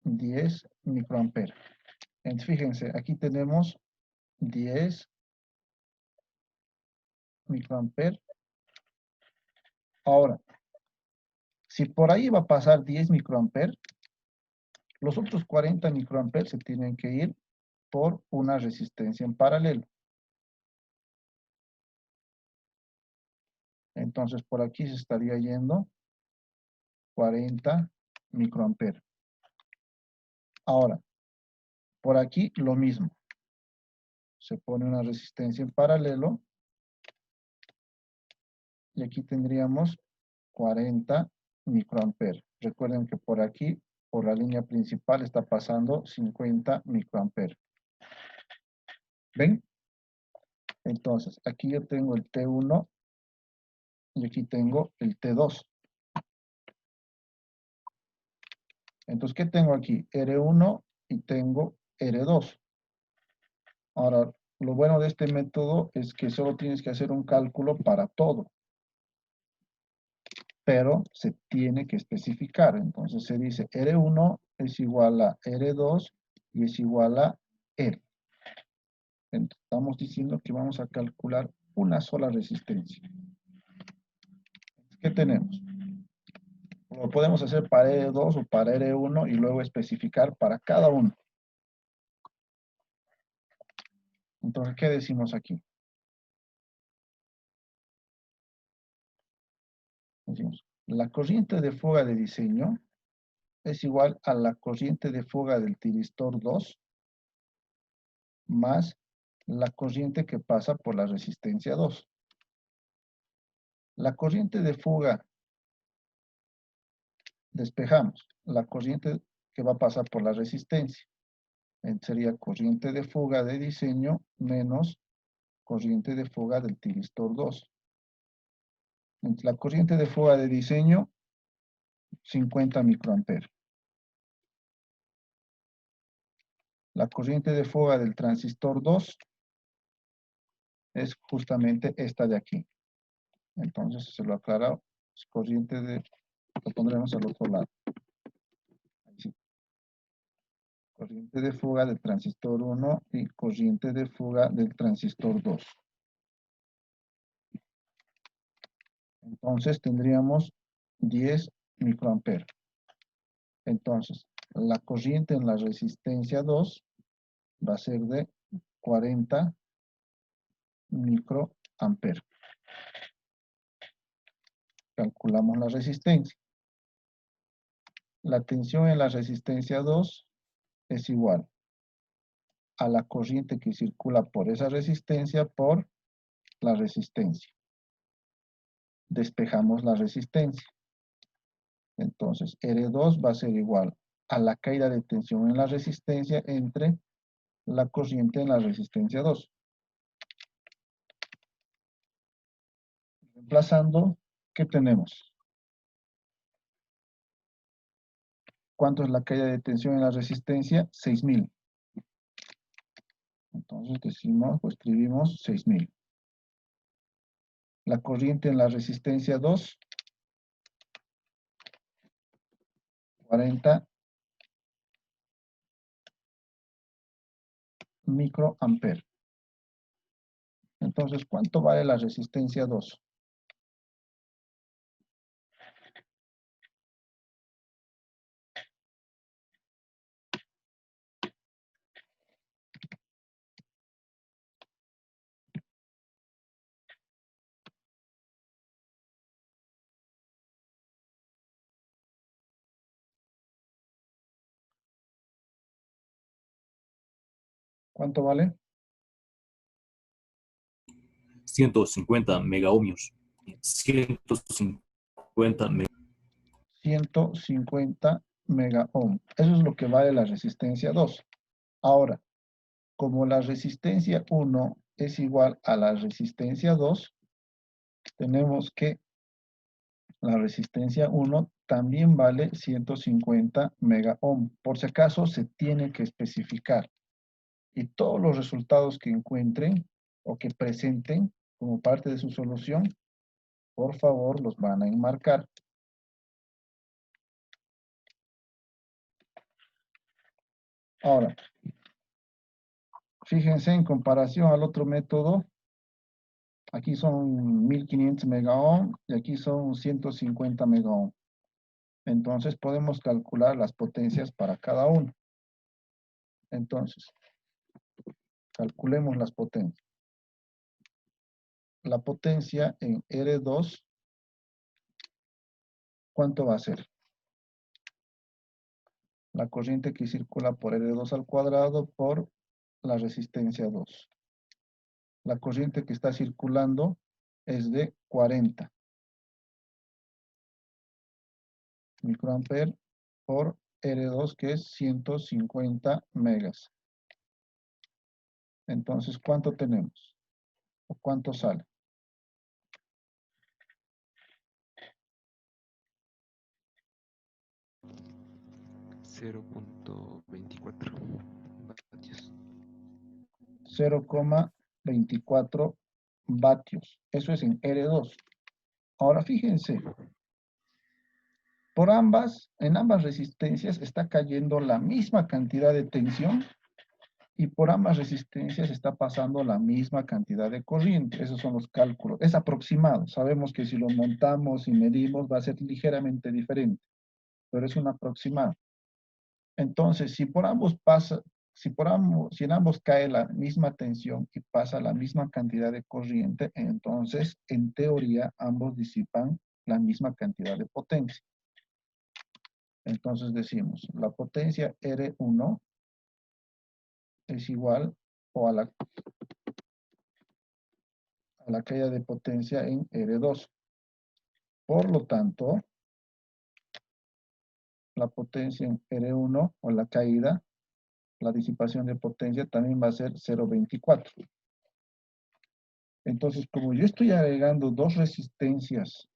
10 microamperes. Entonces, fíjense, aquí tenemos 10 microamperes. Ahora, si por ahí va a pasar 10 microamperes, los otros 40 microamperes se tienen que ir por una resistencia en paralelo. Entonces, por aquí se estaría yendo 40 microamperes. Ahora, por aquí lo mismo. Se pone una resistencia en paralelo. Y aquí tendríamos 40 microamperes. Recuerden que por aquí, por la línea principal, está pasando 50 microamperes. ¿Ven? Entonces, aquí yo tengo el T1 y aquí tengo el T2. Entonces, ¿qué tengo aquí? R1 y tengo R2. Ahora, lo bueno de este método es que solo tienes que hacer un cálculo para todo. Pero se tiene que especificar. Entonces se dice R1 es igual a R2 y es igual a R. Entonces, estamos diciendo que vamos a calcular una sola resistencia. ¿Qué tenemos? Lo podemos hacer para R2 o para R1 y luego especificar para cada uno. Entonces, ¿qué decimos aquí? Decimos, la corriente de fuga de diseño es igual a la corriente de fuga del tiristor 2 más la corriente que pasa por la resistencia 2. La corriente de fuga, despejamos. La corriente que va a pasar por la resistencia. Sería corriente de fuga de diseño menos corriente de fuga del tiristor 2. La corriente de fuga de diseño, 50 microamperes. La corriente de fuga del transistor 2 es justamente esta de aquí. Entonces, se lo aclaro, es corriente de, lo pondremos al otro lado. Así. Corriente de fuga del transistor 1 y corriente de fuga del transistor 2. Entonces, tendríamos 10 microamperes. Entonces, la corriente en la resistencia 2 va a ser de 40 microamperes. Calculamos la resistencia. La tensión en la resistencia 2 es igual a la corriente que circula por esa resistencia por la resistencia. Despejamos la resistencia. Entonces, R2 va a ser igual a la caída de tensión en la resistencia entre la corriente en la resistencia 2. Reemplazando, ¿qué tenemos? ¿Cuánto es la caída de tensión en la resistencia? 6.000. Entonces decimos, o escribimos 6.000. La corriente en la resistencia 2, 40 microamperes. Entonces, ¿cuánto vale la resistencia 2? ¿Cuánto vale? 150 megaohmios. 150 150 megaohm. Eso es lo que vale la resistencia 2. Ahora, como la resistencia 1 es igual a la resistencia 2, tenemos que la resistencia 1 también vale 150 megaohm. Por si acaso, se tiene que especificar. Y todos los resultados que encuentren o que presenten como parte de su solución, por favor, los van a enmarcar. Ahora, fíjense en comparación al otro método, aquí son 1500 megaohm y aquí son 150 megaohm. Entonces podemos calcular las potencias para cada uno. Entonces, calculemos las potencias. La potencia en R2, ¿cuánto va a ser? La corriente que circula por R2 al cuadrado por la resistencia 2. La corriente que está circulando es de 40 microamperes por R2, que es 150 megas. Entonces, ¿cuánto tenemos? ¿O cuánto sale? 0.24 vatios. 0,24 vatios. Eso es en R2. Ahora fíjense, en ambas resistencias está cayendo la misma cantidad de tensión y por ambas resistencias está pasando la misma cantidad de corriente. Esos son los cálculos. Es aproximado. Sabemos que si lo montamos y medimos va a ser ligeramente diferente, pero es un aproximado. Entonces, si en ambos cae la misma tensión y pasa la misma cantidad de corriente, entonces, en teoría, ambos disipan la misma cantidad de potencia. Entonces decimos, la potencia R1 es igual o a la caída de potencia en R2. Por lo tanto, la potencia en R1 o la caída, la disipación de potencia también va a ser 0,24. Entonces, como yo estoy agregando dos resistencias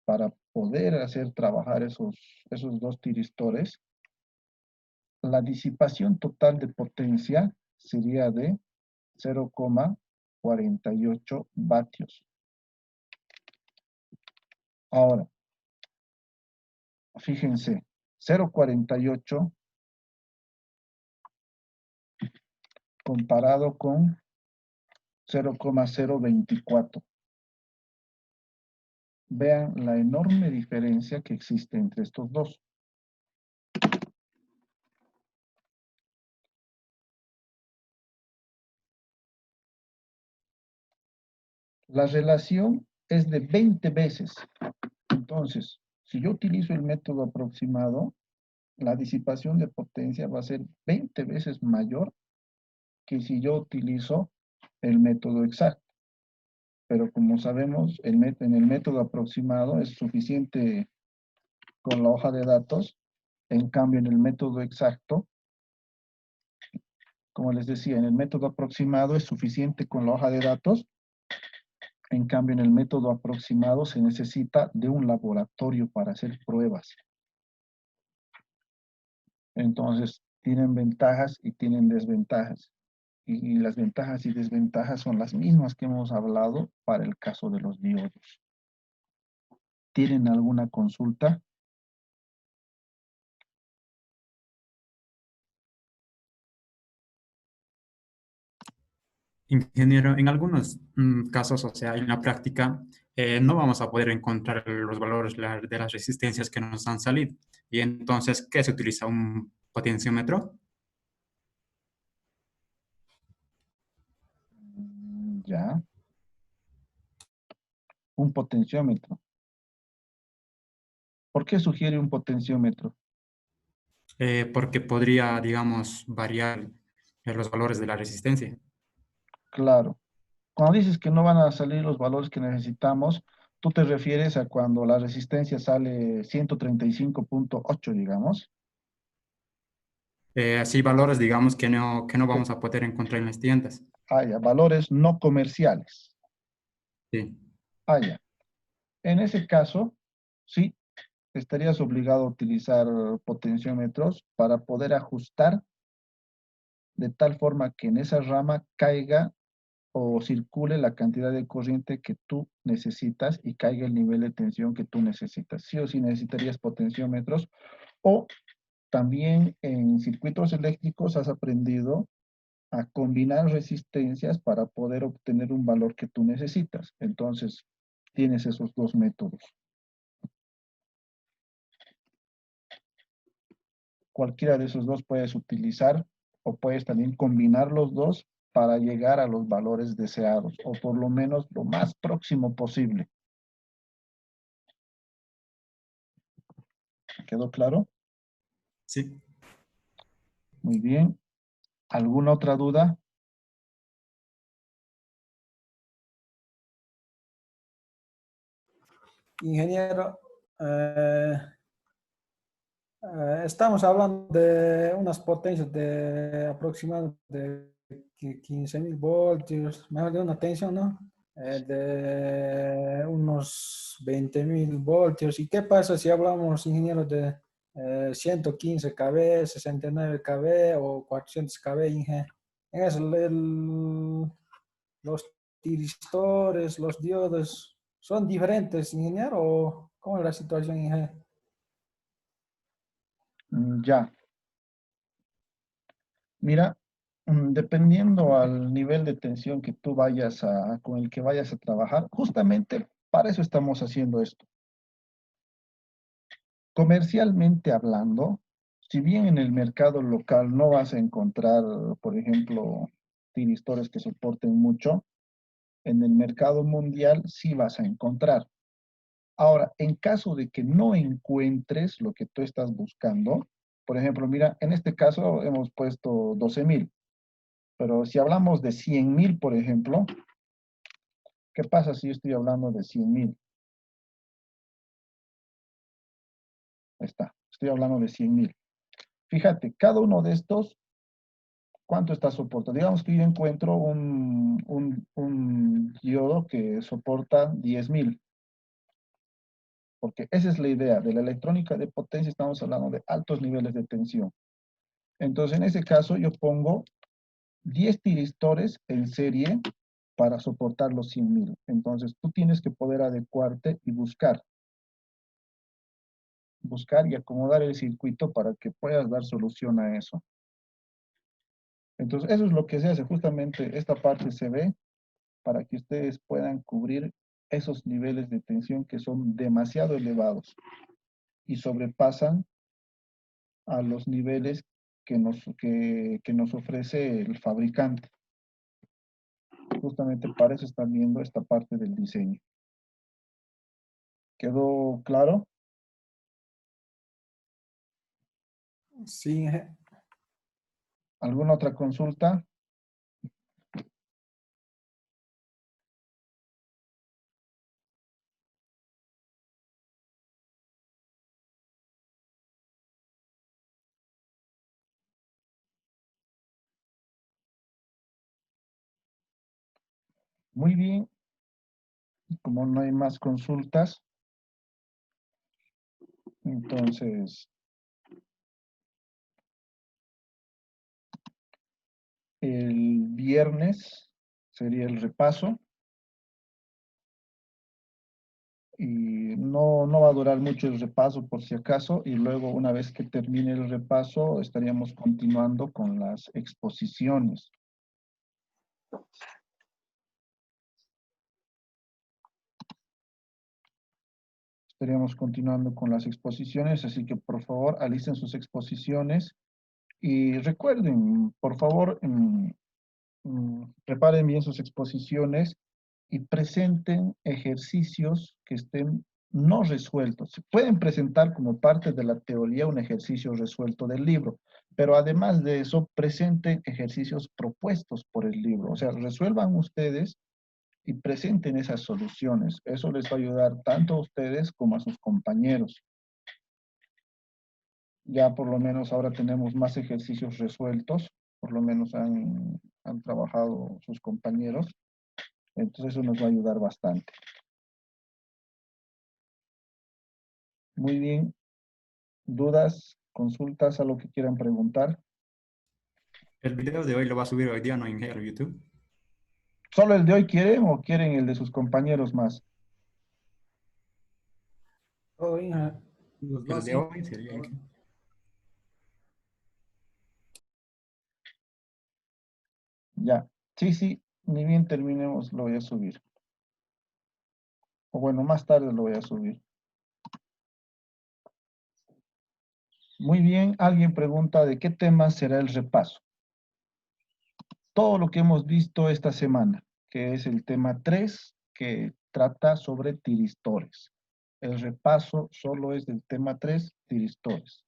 para poder hacer trabajar esos dos tiristores, la disipación total de potencia sería de 0,48 vatios. Ahora, fíjense, 0,48 comparado con 0,024. Vean la enorme diferencia que existe entre estos dos. La relación es de 20 veces. Entonces, si yo utilizo el método aproximado, la disipación de potencia va a ser 20 veces mayor que si yo utilizo el método exacto. Pero como sabemos, en el método aproximado es suficiente con la hoja de datos. En cambio, en el método exacto, como les decía, en el método aproximado es suficiente con la hoja de datos. En cambio, en el método aproximado se necesita de un laboratorio para hacer pruebas. Entonces, tienen ventajas y tienen desventajas. Y las ventajas y desventajas son las mismas que hemos hablado para el caso de los diodos. ¿Tienen alguna consulta? Ingeniero, en algunos casos, o sea, en la práctica, no vamos a poder encontrar los valores de las resistencias que nos han salido. Y entonces, ¿qué se utiliza? ¿Un potenciómetro? Ya, un potenciómetro. ¿Por qué sugiere un potenciómetro? Porque podría, digamos, variar los valores de la resistencia. Claro. Cuando dices que no van a salir los valores que necesitamos, tú te refieres a cuando la resistencia sale 135.8, digamos. Así valores, digamos, que no Que vamos a poder encontrar en las tiendas. haya valores no comerciales. Sí. Haya. En ese caso, sí, estarías obligado a utilizar potenciómetros para poder ajustar de tal forma que en esa rama caiga o circule la cantidad de corriente que tú necesitas y caiga el nivel de tensión que tú necesitas. Sí o sí necesitarías potenciómetros, o también en circuitos eléctricos has aprendido a combinar resistencias para poder obtener un valor que tú necesitas. Entonces, tienes esos dos métodos. Cualquiera de esos dos puedes utilizar, o puedes también combinar los dos para llegar a los valores deseados, o por lo menos lo más próximo posible. ¿Quedó claro? Sí. Muy bien. ¿Alguna otra duda? Ingeniero, estamos hablando de unas potencias de aproximadamente 15.000 voltios, mejor de una tensión, ¿no? De unos 20.000 voltios. ¿Y qué pasa si hablamos, ingeniero, de 115 kV, 69 kV o 400 kV, ingeniero? Es los tiristores, los diodos, ¿son diferentes, ingeniero? ¿O cómo es la situación, ingeniero? Ya. Mira, dependiendo al nivel de tensión que tú con el que vayas a trabajar, justamente para eso estamos haciendo esto. Comercialmente hablando, si bien en el mercado local no vas a encontrar, por ejemplo, tiristores que soporten mucho, en el mercado mundial sí vas a encontrar. Ahora, en caso de que no encuentres lo que tú estás buscando, por ejemplo, mira, en este caso hemos puesto 12.000, pero si hablamos de 100.000, por ejemplo, ¿qué pasa si yo estoy hablando de 100.000? Ahí está, estoy hablando de 100.000. Fíjate, cada uno de estos, ¿cuánto está soportando? Digamos que yo encuentro un diodo que soporta 10.000, porque esa es la idea de la electrónica de potencia. Estamos hablando de altos niveles de tensión. Entonces, en ese caso, yo pongo 10 tiristores en serie para soportar los 100.000. Entonces, tú tienes que poder adecuarte y buscar y acomodar el circuito para que puedas dar solución a eso. Entonces, eso es lo que se hace. Justamente esta parte se ve para que ustedes puedan cubrir esos niveles de tensión que son demasiado elevados y sobrepasan a los niveles que nos ofrece el fabricante. Justamente para eso están viendo esta parte del diseño. ¿Quedó claro? Sí, ¿Alguna otra consulta? Muy bien. Como no hay más consultas, entonces el viernes sería el repaso y no va a durar mucho el repaso por si acaso, y luego una vez que termine el repaso estaríamos continuando con las exposiciones. estaríamos continuando con las exposiciones, así que por favor alisten sus exposiciones y recuerden, por favor, preparen bien sus exposiciones y presenten ejercicios que estén no resueltos. Se pueden presentar como parte de la teoría un ejercicio resuelto del libro, pero además de eso, presenten ejercicios propuestos por el libro. O sea, resuelvan ustedes y presenten esas soluciones. Eso les va a ayudar tanto a ustedes como a sus compañeros. Ya por lo menos ahora tenemos más ejercicios resueltos, por lo menos han trabajado sus compañeros. Entonces eso nos va a ayudar bastante. Muy bien. ¿Dudas, consultas, a lo que quieran preguntar? El video de hoy lo va a subir hoy día, ¿no? En el YouTube. ¿Solo el de hoy quieren o quieren el de sus compañeros más? Todo bien, El de hoy sería en- Ya. Sí, sí, ni bien terminemos lo voy a subir. O bueno, más tarde lo voy a subir. Muy bien, alguien pregunta de qué tema será el repaso. Todo lo que hemos visto esta semana, que es el tema 3, que trata sobre tiristores. El repaso solo es del tema 3, tiristores.